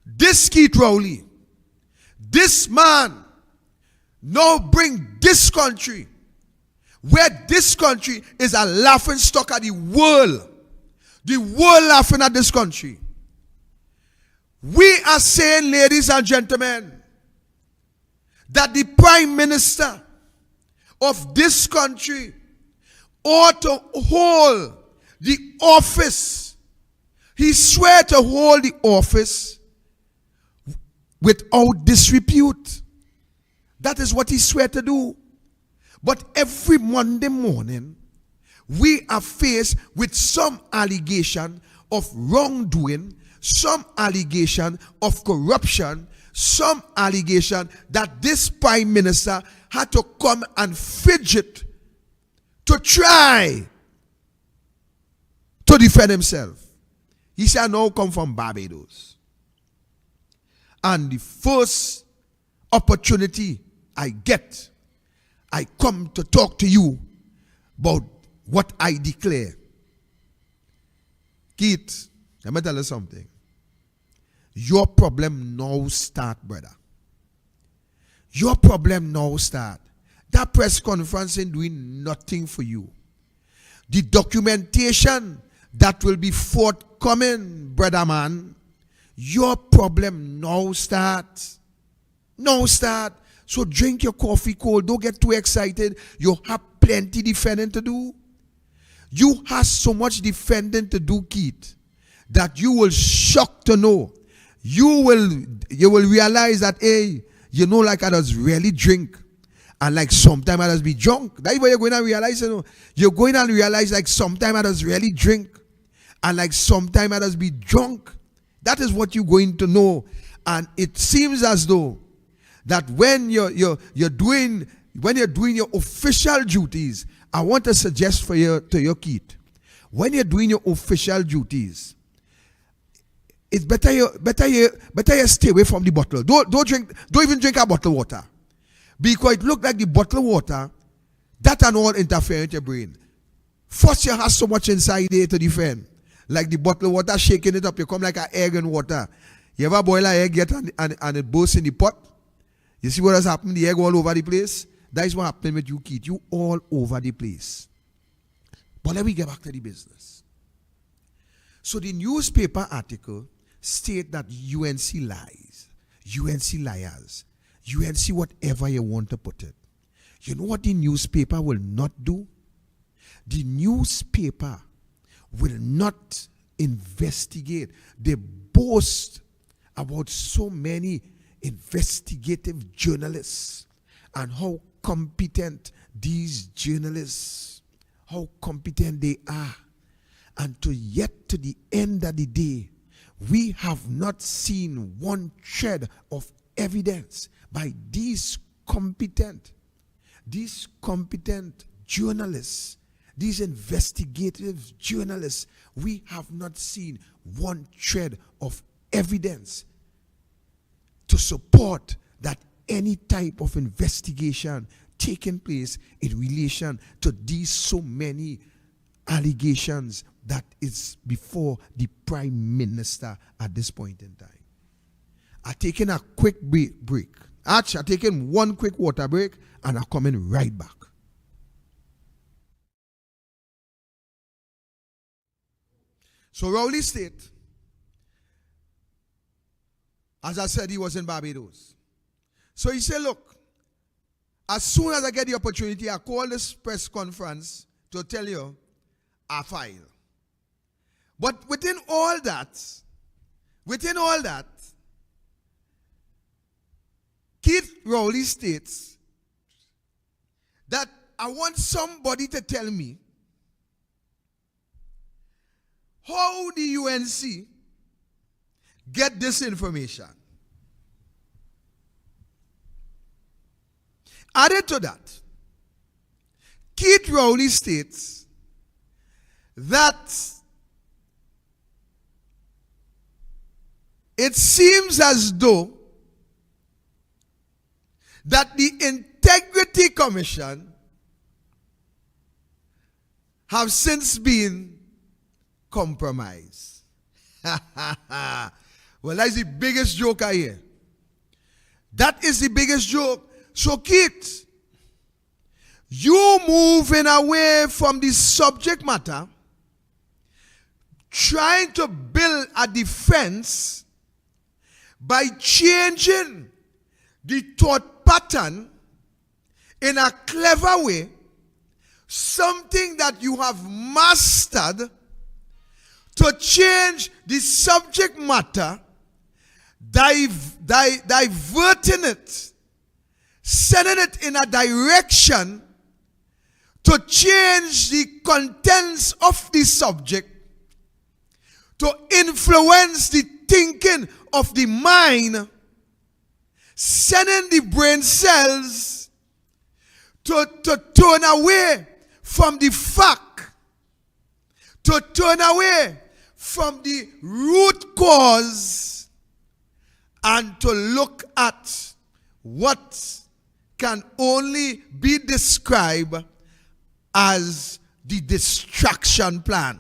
this Keith Rowley, this man now bring this country, where this country is a laughing stock at the world. The world laughing at this country. We are saying, ladies and gentlemen, that the prime minister of this country ought to hold the office. He swear to hold the office without disrepute. That is what he swear to do. But every Monday morning, we are faced with some allegation of wrongdoing, some allegation of corruption, some allegation that this prime minister had to come and fidget to try to defend himself. He said, I now come from Barbados. And the first opportunity I get, I come to talk to you about what I declare. Keith, let me tell you something. Your problem now start, brother. Your problem now start. That press conference ain't doing nothing for you. The documentation that will be forthcoming, brother man, your problem now start. Now start. So drink your coffee cold. Don't get too excited. You have plenty defending to do. You have so much defending to do, Keith, that you will shock to know. You will realize that, hey, you know, like I does really drink. And like sometimes I does be drunk. That's what you're going to realize, you know. You're going to realize like sometimes I does really drink. And like sometimes I does be drunk. That is what you're going to know. And it seems as though that when you're doing your official duties, I want to suggest to your kid, when you're doing your official duties, it's better you stay away from the bottle. Don't even drink a bottle of water. Because it look like the bottle of water, that and all interfere with your brain. First you have so much inside there to defend. Like the bottle of water, shaking it up, you come like an egg in water. You ever boil an egg yet and it bursts in the pot? You see what has happened? The egg all over the place? That is what happened with you, Keith. You all over the place. But let me get back to the business. So the newspaper article state that UNC lies, UNC liars, UNC whatever you want to put it. You know what the newspaper will not do? The newspaper will not investigate. They boast about so many investigative journalists and how competent these journalists, how competent they are. And to the end of the day, we have not seen one shred of evidence by these competent journalists, these investigative journalists. We have not seen one shred of evidence to support that any type of investigation taking place in relation to these so many allegations that is before the Prime Minister at this point in time. I'm taking a quick break. Actually, I'm taking one quick water break and I'm coming right back. So Rowley State, as I said, he was in Barbados. So he said, look, as soon as I get the opportunity, I call this press conference to tell you I file. But within all that, Keith Rowley states that I want somebody to tell me how the UNC get this information. Added to that, Keith Rowley states that it seems as though that the Integrity Commission have since been compromised. Well, that's the biggest joke I hear. That is the biggest joke. So, Keith, you moving away from the subject matter, trying to build a defense by changing the thought pattern in a clever way, something that you have mastered, to change the subject matter, diverting it, sending it in a direction to change the contents of the subject, to influence the thinking of the mind, sending the brain cells to turn away from the fact, to turn away from the root cause, and to look at what can only be described as the distraction plan.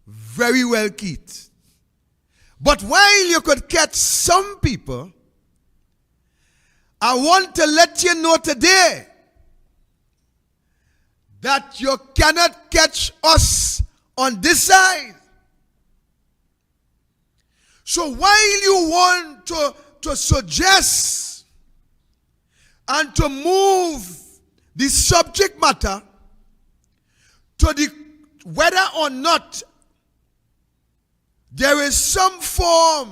Very well, Keith. But while you could catch some people, I want to let you know today that you cannot catch us on this side. So while you want to suggest and to move the subject matter to the whether or not there is some form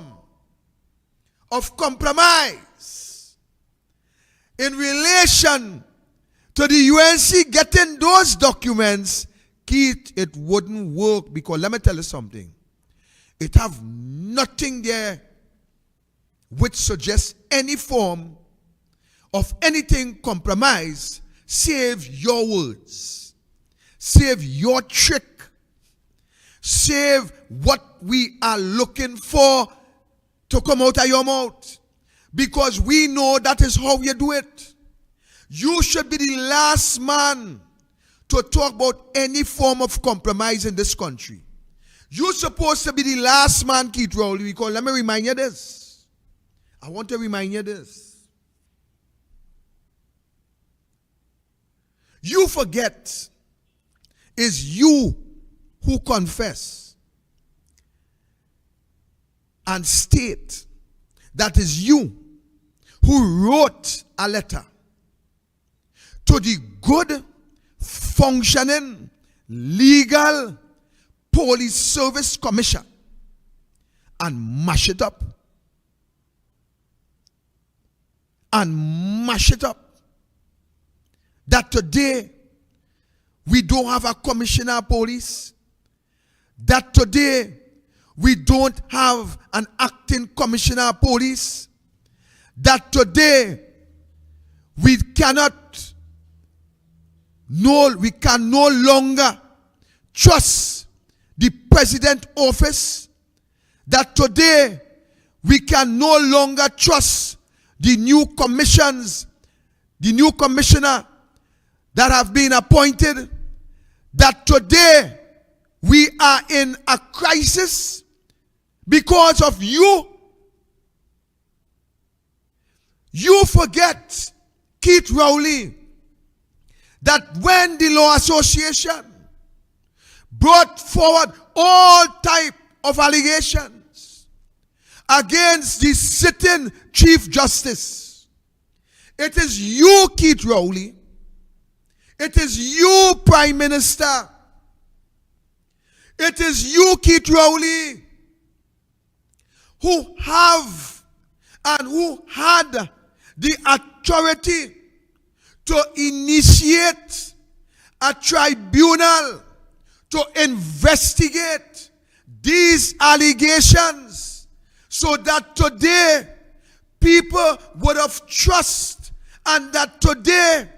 of compromise in relation to the UNC getting those documents, Keith, it wouldn't work, because let me tell you something. It have nothing there which suggests any form of anything compromise, save your words, save your trick, save what we are looking for to come out of your mouth. Because we know that is how you do it. You should be the last man to talk about any form of compromise in this country. You're supposed to be the last man, Keith Rowley, because let me remind you this. I want to remind you this. You forget, is you who confess and state that is you who wrote a letter to the good, functioning, legal Police Service Commission and mash it up. And mash it up. That today we don't have a commissioner of police. That today we don't have an acting commissioner of police. That today we can no longer trust the president office. That today we can no longer trust the new commissions, the new commissioner that have been appointed. That today we are in a crisis because of you. You forget, Keith Rowley, that when the Law Association brought forward all type of allegations against the sitting Chief Justice, it is you, Keith Rowley, it is you, Prime Minister, it is you, Keith Rowley, who have and who had the authority to initiate a tribunal to investigate these allegations, so that today people would have trust, and that today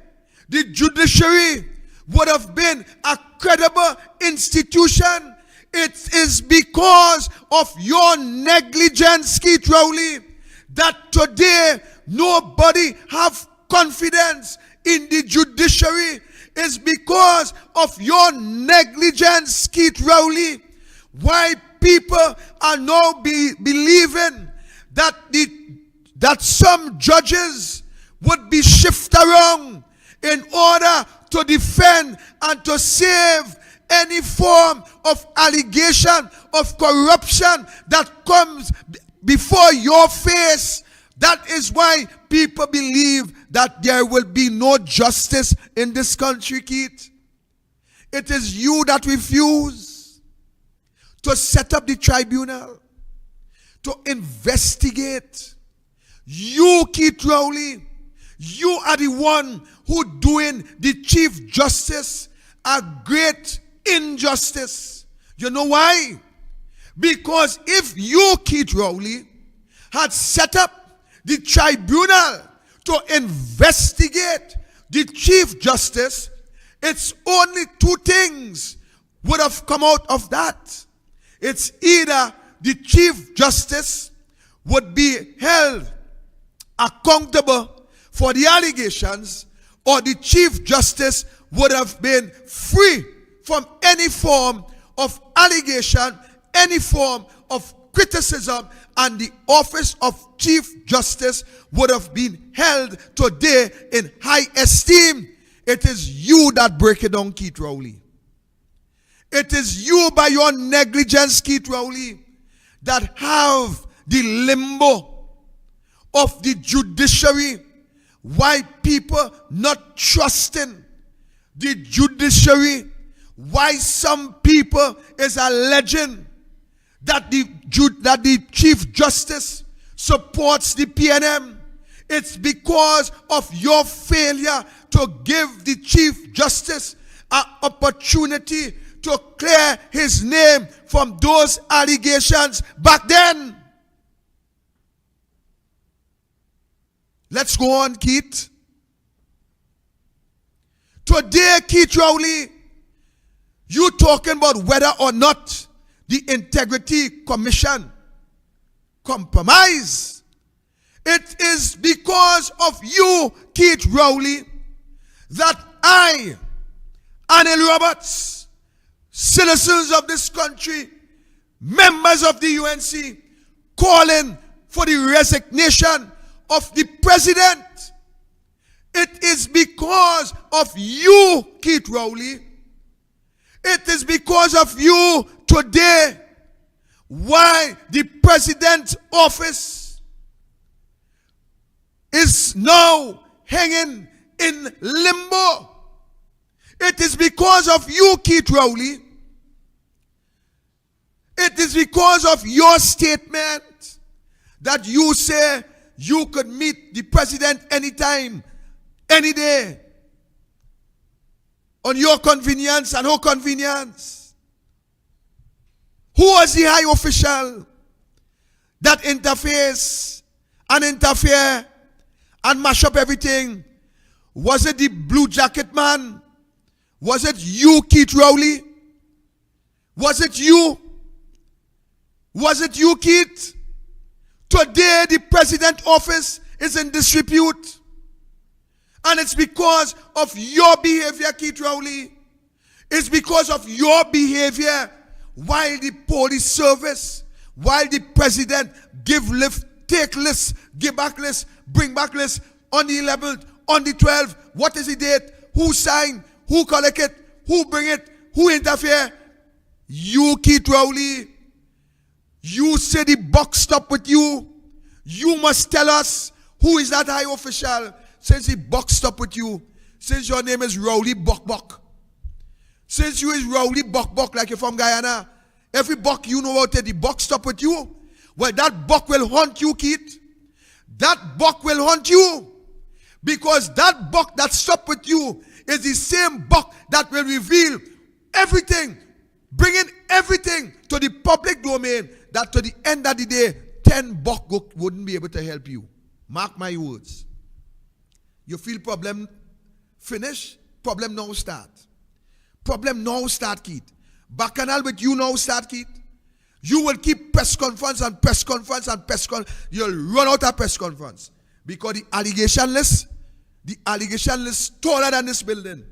the judiciary would have been a credible institution. It is because of your negligence, Keith Rowley, that today nobody have confidence in the judiciary. Is because of your negligence, Keith Rowley, why people are now believing that some judges would be shifted around in order to defend and to save any form of allegation of corruption that comes before your face. That is why people believe that there will be no justice in this country, Keith. It is you that refuse to set up the tribunal, to investigate. You, Keith Rowley, you are the one who doing the Chief Justice a great injustice. You know why? Because if you, Keith Rowley, had set up the tribunal to investigate the Chief Justice, it's only two things would have come out of that. It's either the Chief Justice would be held accountable for the allegations, or the Chief Justice would have been free from any form of allegation, any form of criticism, and the office of Chief Justice would have been held today in high esteem. It is you that break it down, Keith Rowley. It is you, by your negligence, Keith Rowley, that have the limbo of the judiciary. Why people not trusting the judiciary? Why some people is alleging that the Chief Justice supports the PNM? It's because of your failure to give the Chief Justice an opportunity to clear his name from those allegations back then. Let's go on, Keith. Today, Keith Rowley, you talking about whether or not the Integrity Commission compromise. It is because of you, Keith Rowley, that I, Anil Roberts, citizens of this country, members of the UNC, calling for the resignation of the president. It is because of you, Keith Rowley. It is because of you today why the president's office is now hanging in limbo. It is because of you, Keith Rowley. It is because of your statement that you say you could meet the president anytime, any day, on your convenience and her convenience. Who was the high official that interferes and interfere and mash up everything? Was it the blue jacket man? Was it you, Keith Rowley? Was it you? Was it you, Keith? Today, the president's office is in disrepute. And it's because of your behavior, Keith Rowley. It's because of your behavior while the police service, while the president give lift, take lists, give back lists, bring back lists on the 11th, on the 12th. What is the date? Who signed? Who collect it? Who bring it? Who interfere? You, Keith Rowley. You say the buck stop with you. You must tell us who is that high official. Since the buck stop with you. Since your name is Rowley Buck. Since you is Rowley Buck like you're from Guyana. Every buck you know out there, the buck stop with you. Well, that buck will haunt you, Keith. That buck will haunt you. Because that buck that stop with you is the same buck that will reveal everything, bringing everything to the public domain, that to the end of the day, 10 buck wouldn't be able to help you. Mark my words. You feel problem finish? Problem now start. Problem now start, Keith. Bacchanal with you now start, Keith. You will keep press conference and press conference and press conference. You'll run out of press conference. Because the allegation list taller than this building.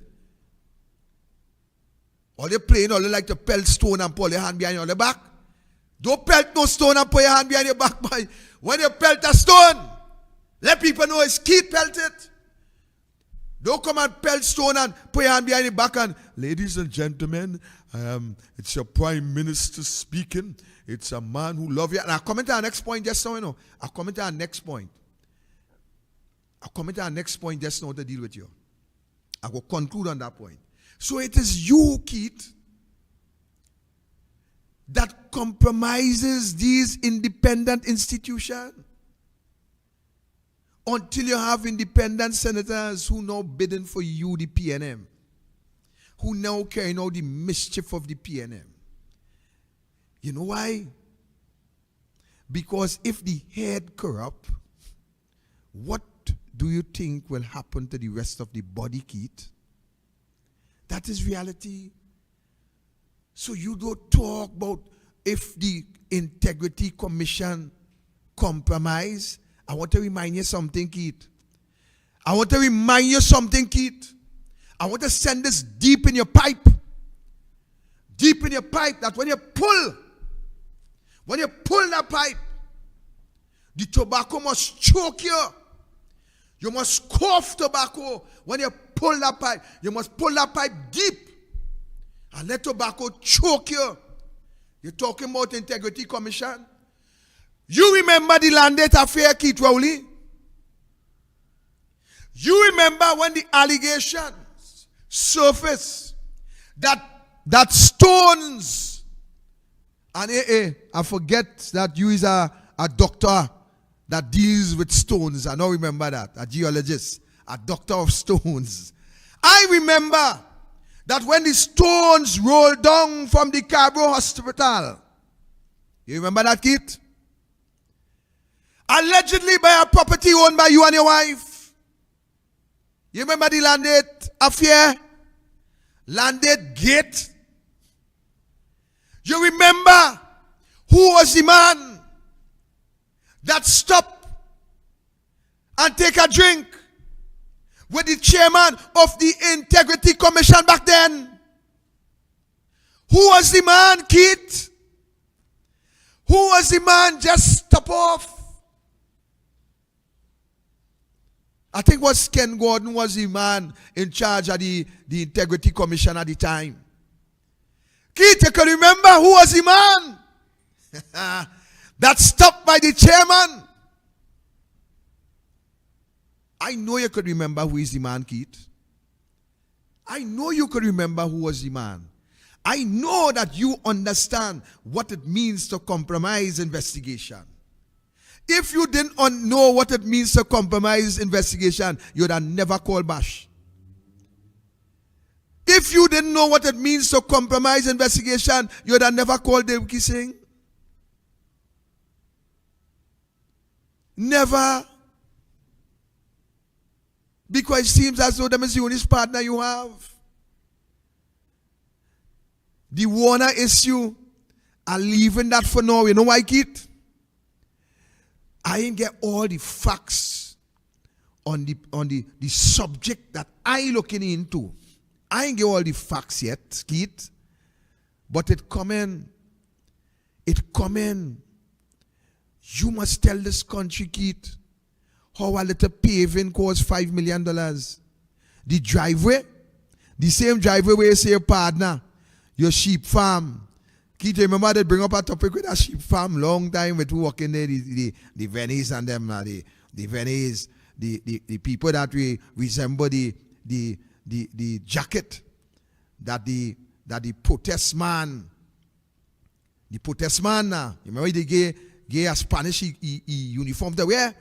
All they playing, all they like to pelt stone and pull your hand behind your back. Don't pelt no stone and put your hand behind your back, boy. When you pelt a stone, let people know it's Keith pelted. Don't come and pelt stone and put your hand behind your back and, ladies and gentlemen, it's your prime minister speaking. It's a man who loves you. And I'll comment on our next point just now, you know. I'll comment on our next point. I'll comment on our next point just now to deal with you. I will conclude on that point. So it is you, Keith, that compromises these independent institutions until you have independent senators who now bidding for you, the PNM, who now carrying out the mischief of the PNM. You know why? Because if the head corrupt, what do you think will happen to the rest of the body, Keith? That is reality. So you don't talk about if the Integrity Commission compromise. I want to remind you something, Keith. I want to remind you something, Keith. I want to send this deep in your pipe. Deep in your pipe, that when you pull, When you pull that pipe, the tobacco must choke you. You must cough tobacco. When you pull that pipe, you must pull that pipe deep and let tobacco choke you. You're talking about Integrity Commission. You remember the Landate affair, Keith Rowley? You remember when the allegations surfaced that stones, and I forget that you is a doctor that deals with stones. I don't remember that. A geologist, a doctor of stones. I remember that when the stones rolled down from the Cabro Hospital, you remember that, Keith? Allegedly by a property owned by you and your wife. You remember the Landate affair? Landate Gate? You remember who was the man that stopped and take a drink with the chairman of the Integrity Commission back then? Who was the man, Keith? Who was the man just stop off? I think it was Ken Gordon was the man in charge of the Integrity Commission at the time. Keith, you can remember who was the man that stopped by the chairman? I know you could remember who is the man, Keith. I know you could remember who was the man. I know that you understand what it means to compromise investigation. If you didn't know what it means to compromise investigation, you'd have never called Bash. If you didn't know what it means to compromise investigation, you'd have never called Dave Kissing. Never. Because it seems as though them is the only partner you have. The Warner issue, I'm leaving that for now. You know why, Keith? I ain't get all the facts on the subject that I looking into. I ain't get all the facts yet, Keith. But it coming. It coming. You must tell this country, Keith, how a little paving costs $5 million. The driveway, the same driveway where you say your partner, your sheep farm. Keith, remember they bring up a topic with a sheep farm long time with who working there, the Venice and them, the Venice, the people that we resemble the jacket that the protest man now. You remember they gave a Spanish uniform to wear?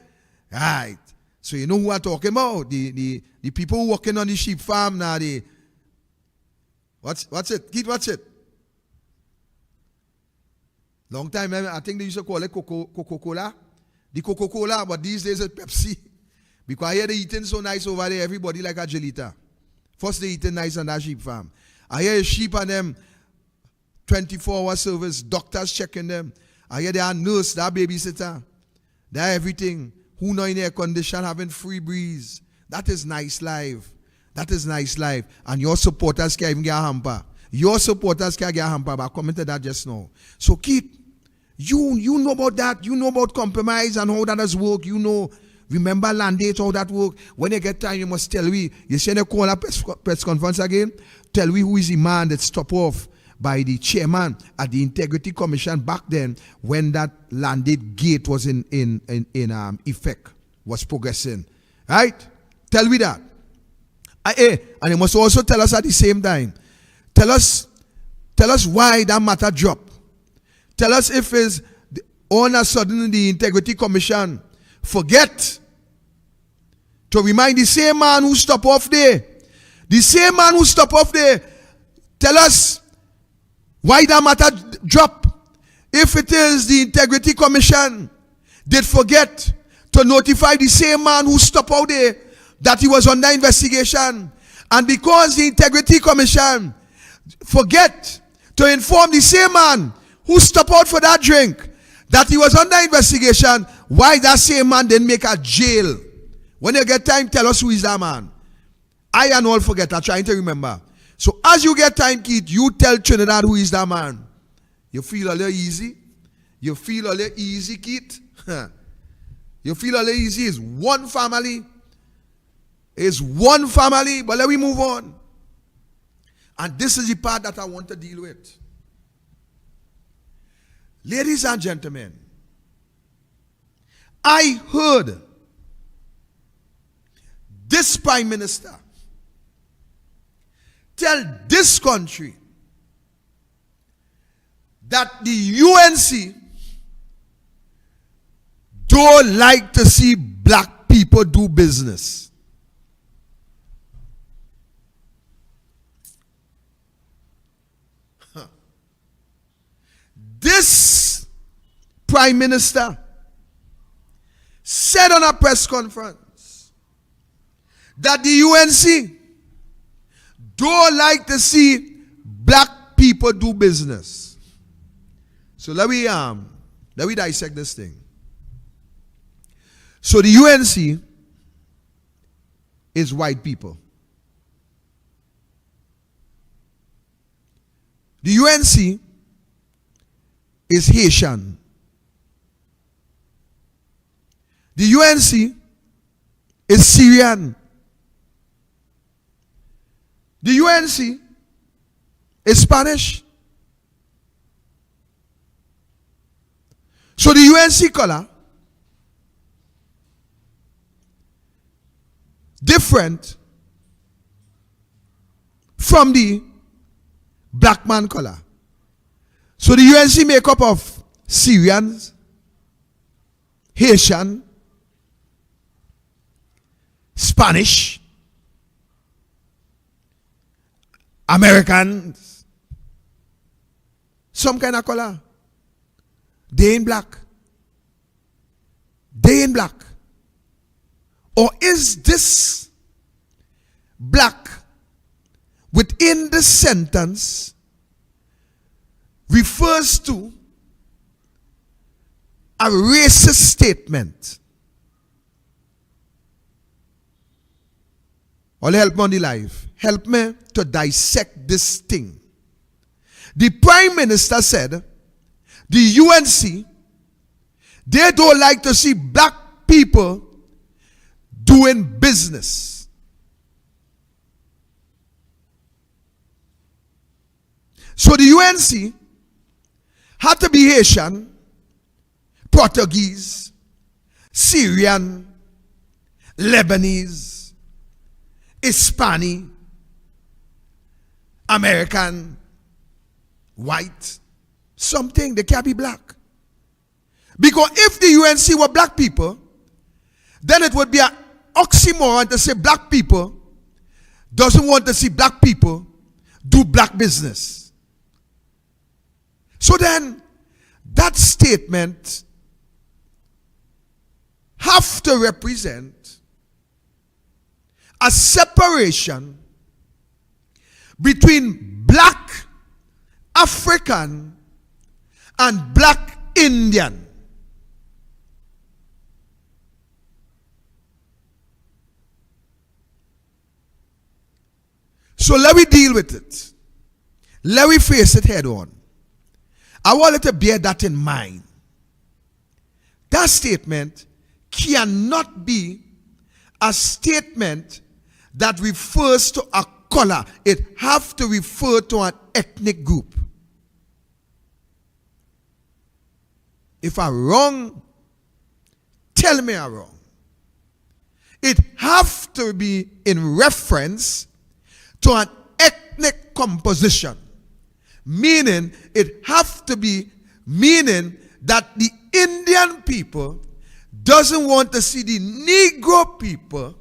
Right. So you know who I'm talking about? The people who working on the sheep farm now, what's it? Keith, what's it? Long time, I think they used to call it Coca-Cola. The Coca-Cola, but these days it's Pepsi. Because I hear they eating so nice over there, everybody like a gelita. First they eating nice on that sheep farm. I hear sheep and them 24-hour service, doctors checking them. I hear they are nurse, that babysitter. They are everything. Who know in air condition, having free breeze. That is nice life. That is nice life. And your supporters can even get a hamper. Your supporters can get a hamper, but I commented that just now. So Keith, you know about that. You know about compromise and how that does work. You know, remember Landate, how that work. When you get time, you must tell me. You say they call a press conference again. Tell me who is the man that stopped off by the chairman at the Integrity Commission back then when that Landate gate was in effect, was progressing. Right? Tell me that. And you must also tell us at the same time. Tell us why that matter dropped. Tell us if it's all of a sudden the Integrity Commission forget to remind the same man who stopped off there. The same man who stopped off there. Tell us why that matter dropped. If it is the Integrity Commission did forget to notify the same man who stopped out there that he was under investigation. And because the Integrity Commission forget to inform the same man who stopped out for that drink that he was under investigation, why that same man didn't make a jail? When you get time, tell us who is that man. I and all forget. I'm trying to remember. So as you get time, Keith, you tell Trinidad who is that man. You feel a little easy. You feel all easy, Kit? You feel all easy? It's one family. It's one family. But let me move on. And this is the part that I want to deal with. Ladies and gentlemen, I heard this Prime Minister tell this country that the UNC don't like to see black people do business. This Prime Minister said on a press conference that the UNC don't like to see black people do business. So let me dissect this thing. So the UNC is white people. The UNC is Haitian. The UNC is Syrian. The UNC is Spanish. So the UNC color different from the black man color. So the UNC make up of Syrians, Haitian, Spanish, Americans, some kind of color. They ain't black. They ain't black. Or is this black within the sentence refers to a racist statement? All help me on the live. Help me to dissect this thing. The Prime Minister said the UNC, they don't like to see black people doing business. So the UNC had to be Haitian, Portuguese, Syrian, Lebanese, Hispanic, American, white, something. They can't be black. Because if the UNC were black people, then it would be an oxymoron to say black people doesn't want to see black people do black business. So then, that statement have to represent a separation between black African and black Indian. So let me deal with it. Let me face it head on. I want you to bear that in mind. That statement cannot be a statement that refers to a color. It have to refer to an ethnic group. If I'm wrong, tell me I'm wrong. It have to be in reference to an ethnic composition. Meaning, it have to be meaning that the Indian people doesn't want to see the Negro people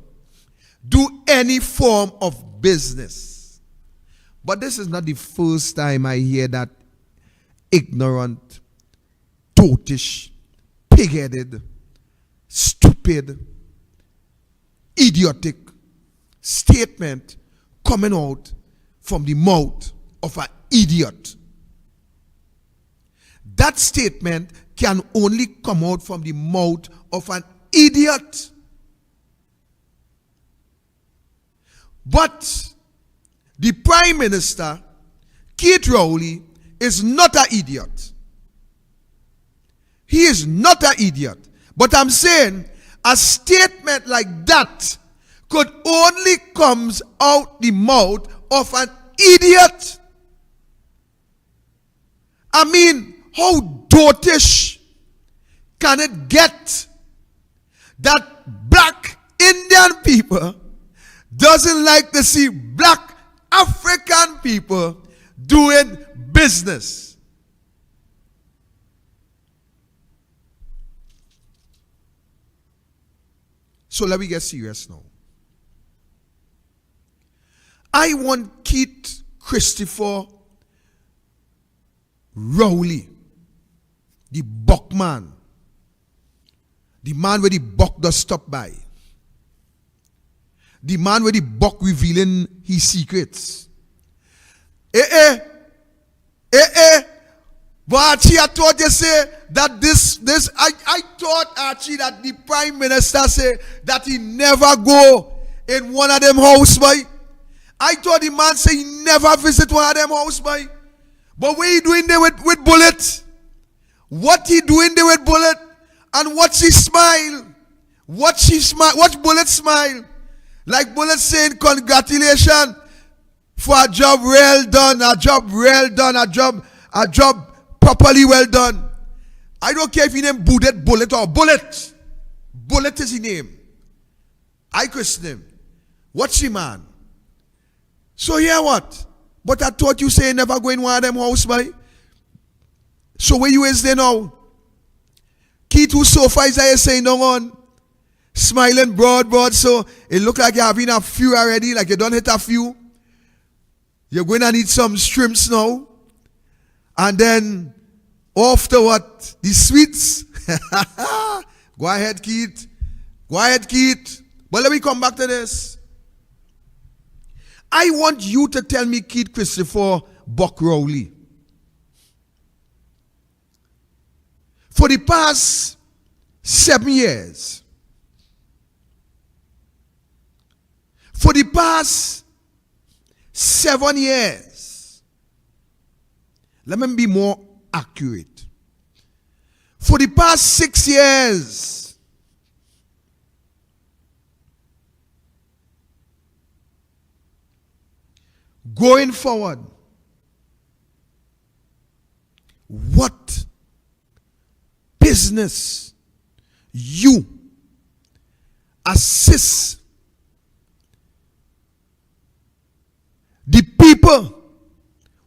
do any form of business. But this is not the first time I hear that ignorant, totish, pig-headed, stupid, idiotic statement coming out from the mouth of an idiot. That statement can only come out from the mouth of an idiot. But the Prime Minister, Keith Rowley, is not an idiot. He is not an idiot. But I'm saying a statement like that could only comes out the mouth of an idiot. I mean, how dotish can it get that black Indian people doesn't like to see black African people doing business? So let me get serious now. I want Keith Christopher Rowley, the buckman, the man where the buck does stop by, the man where the buck revealing his secrets. But Archie, I thought you say that I thought Archie that the Prime Minister say that he never go in one of them house, boy. I thought the man say he never visit one of them house, boy. But what he doing there with Bullet? What he doing there with Bullet? And watch she smile. Watch Bullet smile. Like Bullet saying, congratulations for a job well done, a job well done, a job properly well done. I don't care if he name Bullet or Bullet. Bullet is his name. I christen him. Watch him, man. So here what? But I thought you say never go in one of them house, boy. So where you is there now? Key to sofa is there saying no on. Smiling broad, so it look like you're having a few already, like you don't hit a few. You're going to need some shrimps now. And then after what? The sweets. Go ahead, Keith. Go ahead, Keith. But let me come back to this. I want you to tell me, Keith Christopher Buck Rowley. For the past 7 years, for the past 7 years, let me be more accurate. For the past 6 years, going forward, what business you assist the people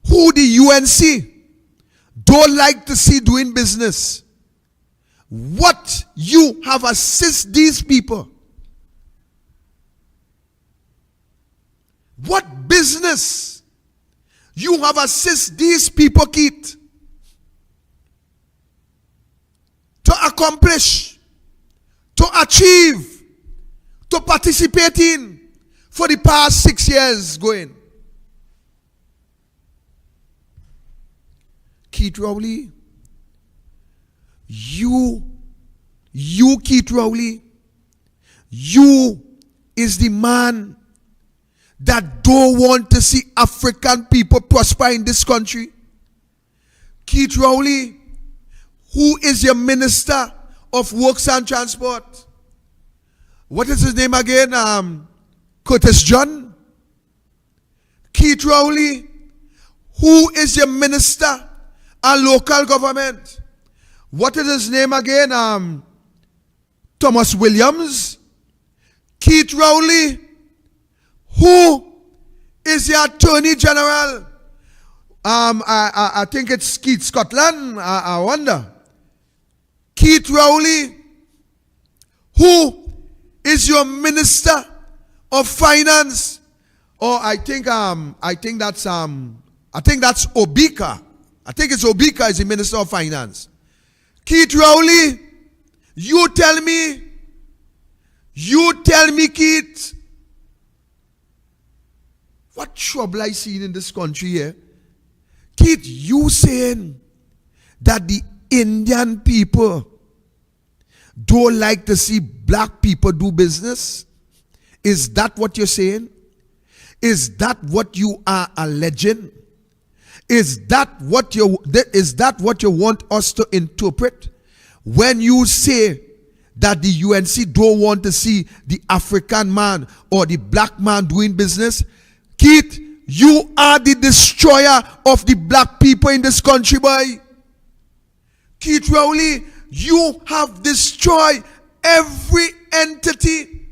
who the UNC don't like to see doing business? What you have assist these people? What business you have assist these people, Keith, to accomplish, to achieve, to participate in for the past 6 years going? Keith Rowley, you Keith Rowley, you is the man that don't want to see African people prosper in this country. Keith Rowley, who is your Minister of Works and Transport? What is his name again? Curtis John. Keith Rowley, who is your Minister and Local Government? What is his name again? Thomas Williams. Keith Rowley, who is the Attorney General? I think it's Keith Scotland. I wonder. Keith Rowley, who is your Minister of Finance? Or I think that's Obika. I think it's Obika is the Minister of Finance. Keith Rowley, you tell me, Keith, what trouble I seen in this country here? Keith, you saying that the Indian people don't like to see black people do business? Is that what you're saying? Is that what you are alleging? Is that what you want us to interpret? when you say that the UNC don't want to see the African man or the black man doing business, Keith, you are the destroyer of the black people in this country, boy. Keith Rowley, you have destroyed every entity,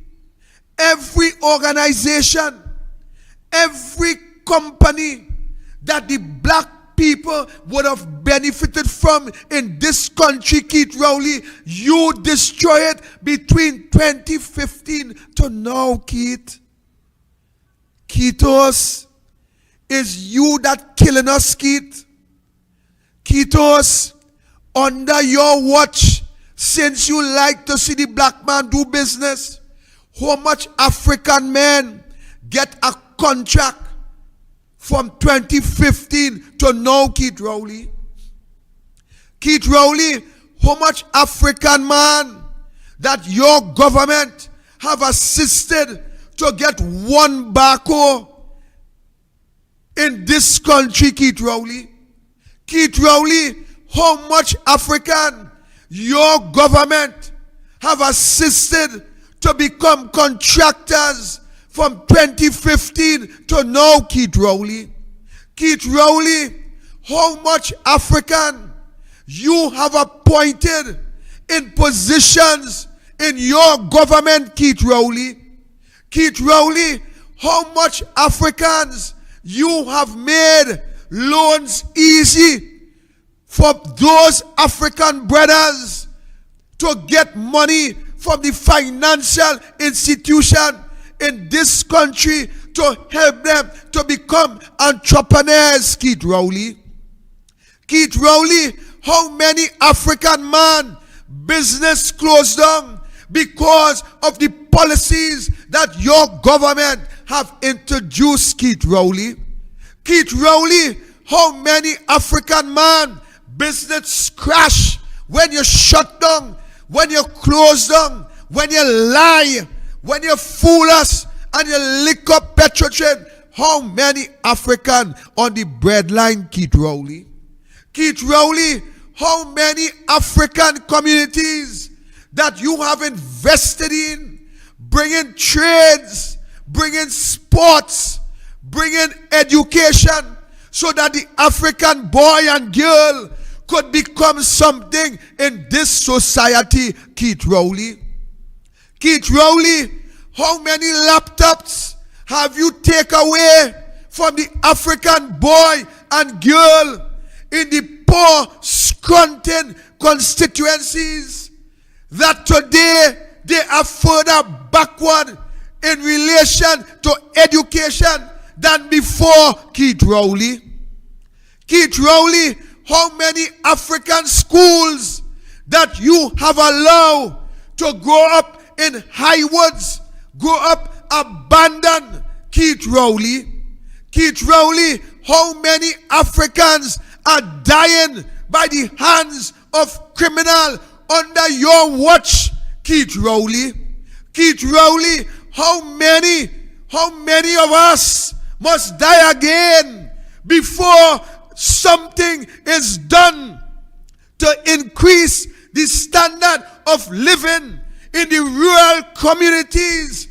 every organization, every company that the black people would have benefited from in this country. Keith Rowley, you destroyed it between 2015 to now, Keith. Keithos, is you that killing us, Keith. Keithos, under your watch, since you like to see the black man do business, how much African men get a contract from 2015 to now, Keith Rowley? Keith Rowley, how much African man that your government have assisted to get one barco in this country, Keith Rowley? Keith Rowley, how much African your government have assisted to become contractors from 2015 to now, Keith Rowley? Keith Rowley, how much African you have appointed in positions in your government, Keith Rowley? Keith Rowley, how much Africans you have made loans easy for those African brothers to get money from the financial institution in this country to help them to become entrepreneurs, Keith Rowley? Keith Rowley, how many African man business closed down because of the policies that your government have introduced, Keith Rowley? Keith Rowley, how many African man business crash when you shut down, when you close down, when you lie, when you fool us and you lick up Petrotrain? How many African on the breadline, Keith Rowley? Keith Rowley, how many African communities that you have invested in, bringing trades, bringing sports, bringing education, so that the African boy and girl could become something in this society, Keith Rowley? Keith Rowley, how many laptops have you taken away from the African boy and girl in the poor, scrunting constituencies that today they are further backward in relation to education than before, Keith Rowley? Keith Rowley, how many African schools that you have allowed to grow up in Highwoods, grow up abandoned, Keith Rowley? Keith Rowley, how many Africans are dying by the hands of criminal under your watch, Keith Rowley? Keith Rowley, how many of us must die again before something is done to increase the standard of living in the rural communities,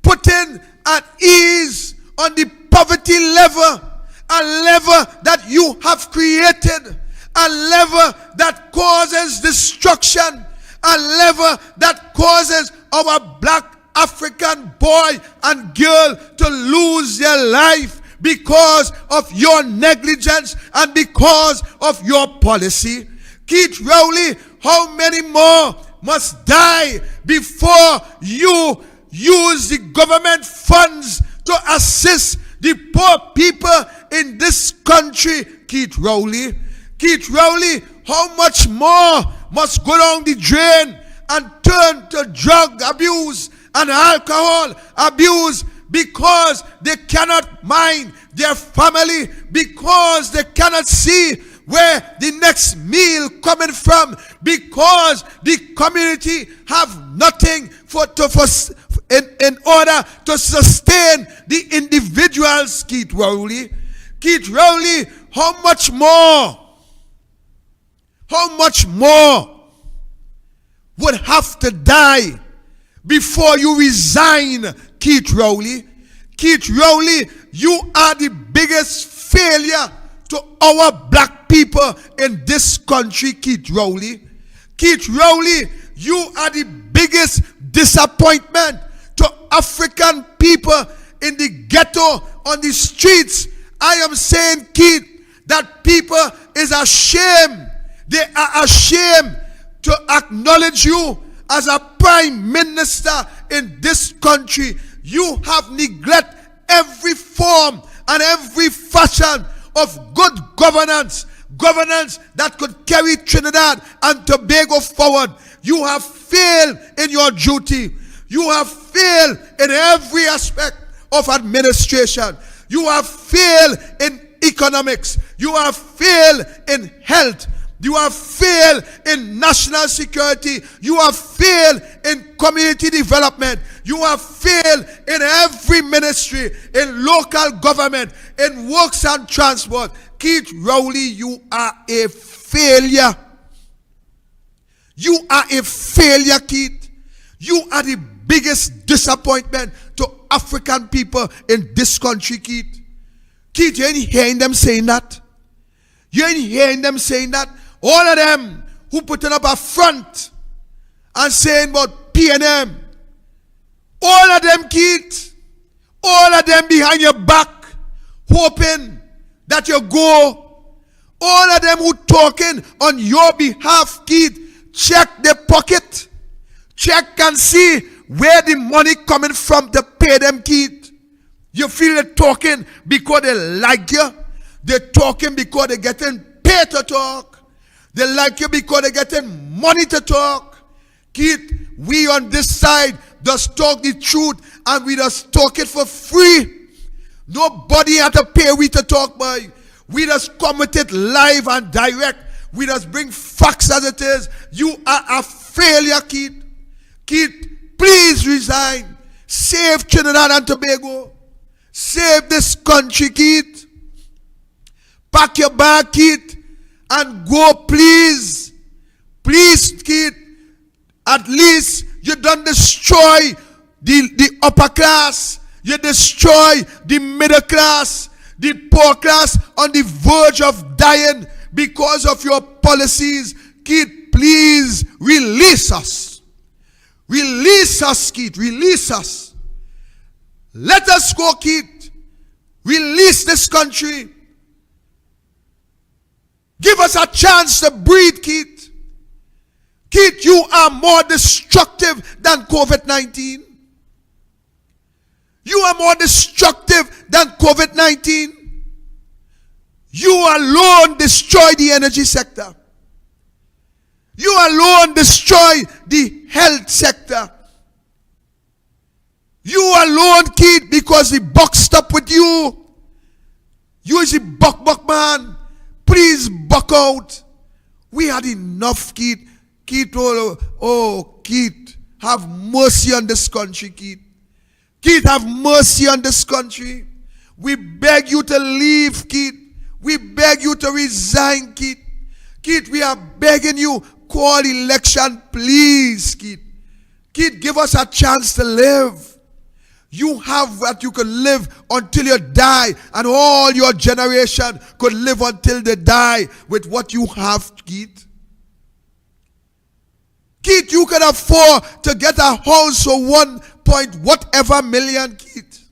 putting at ease on the poverty level, a level that you have created, a level that causes destruction, a level that causes our black African boy and girl to lose their life because of your negligence and because of your policy? Keith Rowley, how many more must die before you use the government funds to assist the poor people in this country, Keith Rowley? Keith Rowley, how much more must go down the drain and turn to drug abuse and alcohol abuse because they cannot mind their family, because they cannot see where the next meal coming from, because the community have nothing in order to sustain the individuals, Keith Rowley? Keith Rowley, how much more would have to die before you resign, Keith Rowley. Keith Rowley, you are the biggest failure to our black people in this country, Keith Rowley. Keith Rowley, you are the biggest disappointment to African people in the ghetto, on the streets. I am saying, Keith, that people is ashamed. They are ashamed to acknowledge you as a prime minister in this country. You have neglected every form and every fashion of good governance, governance that could carry Trinidad and Tobago forward. You have failed in your duty. You have failed in every aspect of administration. You have failed in economics. You have failed in health. You have failed in national security. You have failed in community development. You have failed in every ministry, in local government, in works and transport. Keith Rowley, you are a failure. You are a failure, Keith. You are the biggest disappointment to African people in this country, Keith. Keith, you ain't hearing them saying that? You ain't hearing them saying that? All of them who putting up a front and saying about P&M, all of them, Keith, all of them behind your back, hoping that you go. All of them who talking on your behalf, Keith, check their pocket. Check and see where the money coming from to pay them, Keith. You feel they talking because they like you. They're talking because they're getting paid to talk. They like you because they're getting money to talk. Keith, we on this side just talk the truth and we just talk it for free. Nobody had to pay we to talk, boy. We just come with it live and direct. We just bring facts as it is. You are a failure, Keith. Keith, please resign. Save Trinidad and Tobago. Save this country, Keith. Pack your bag, Keith, and go, please. Please, Keith. At least you don't destroy the upper class. You destroy the middle class, the poor class on the verge of dying because of your policies. Keith, please release us. Release us, Keith. Release us. Let us go, Keith. Release this country. Give us a chance to breathe, Keith. Keith, you are more destructive than COVID-19. You are more destructive than COVID-19. You alone destroy the energy sector. You alone destroy the health sector. You alone, Keith, because the buck stopped with you. You is the buck man. Please buck out. We had enough, Keith. Keith, oh, Keith, have mercy on this country, Keith. Keith, have mercy on this country. We beg you to leave, Keith. We beg you to resign, Keith. Keith, we are begging you, call election, please, Keith. Keith, give us a chance to live. You have what you can live until you die, and all your generation could live until they die with what you have, Keith. Keith, you can afford to get a house for 1 point whatever million, Keith.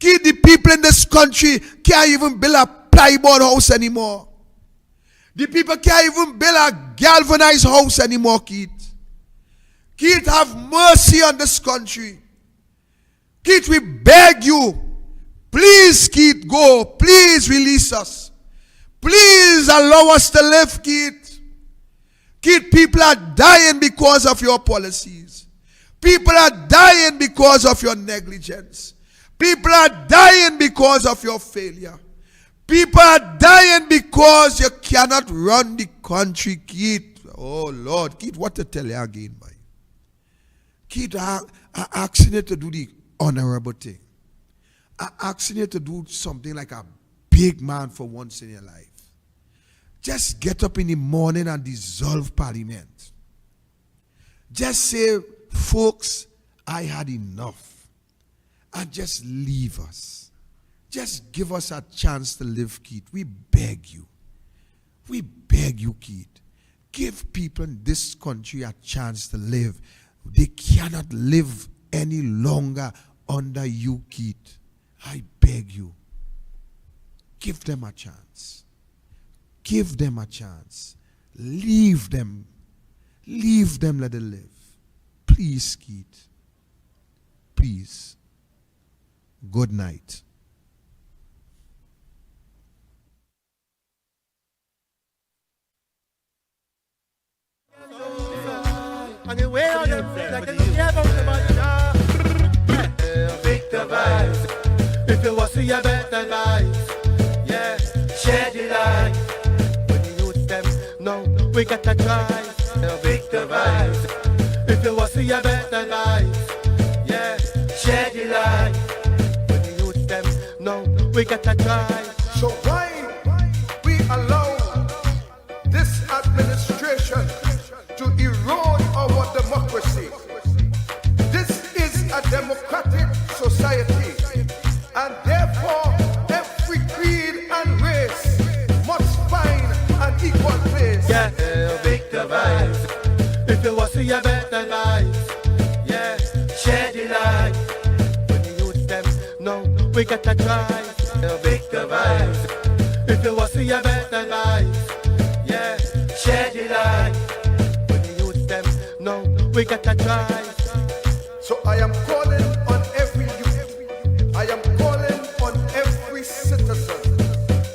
Keith, the people in this country can't even build a plyboard house anymore. The people can't even build a galvanized house anymore, Keith. Keith, have mercy on this country. Keith, we beg you. Please, Keith, go. Please release us. Please allow us to live, Keith. Keith, people are dying because of your policies. People are dying because of your negligence. People are dying because of your failure. People are dying because you cannot run the country, Keith. Oh, Lord. Keith, what to tell you again, boy? Keith, I asking you to do the honorable thing. I asking you to do something like a big man for once in your life. Just get up in the morning and dissolve parliament. Just say, folks, I had enough. And just leave us. Just give us a chance to live, Keith. We beg you. We beg you, Keith. Give people in this country a chance to live. They cannot live any longer under you, Keith. I beg you. Give them a chance. Give them a chance. Leave them. Leave them, let them live. Please, Keith. Please. Good night. And the way on them like they don't care about the money. Victor vibes. If you want to see a better vibes, yeah, share the light. When the youth them know we got to try. Victor vibes. If you want to see a better vibes, yeah, share the light. When the youth them know we got to try. So why we allow this administration to erode our democracy? This is a democratic society, and therefore every creed and race must find an equal place. Yeah, Victor vibes. If you want to see a better vibes, yeah, share the light. When the youth them know we got to try. Victor vibes. If you want to see a better vibes, yeah, share the light. When the youth them know we got to try. So I am calling on every youth. I am calling on every citizen.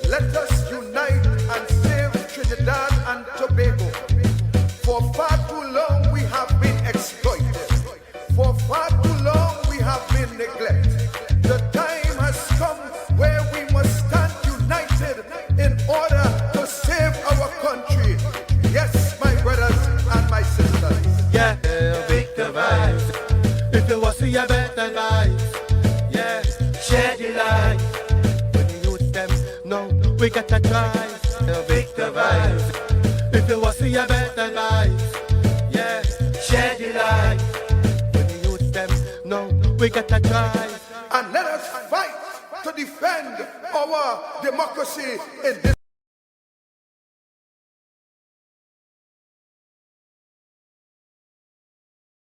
Let us unite and save Trinidad and Tobago. For far too long we have been exploited. For far too long we have been neglected. The time has come where we must stand united in order to save our country. Yes, my brothers and my sisters. Yeah, Victor vibes. If you want to see a better vibes, yeah, share the light. When the youth them know we got to try. Victor vibes. If you want to see a better vibes, yeah, share the light. When the youth them know we got to try. And let us fight to defend our democracy in this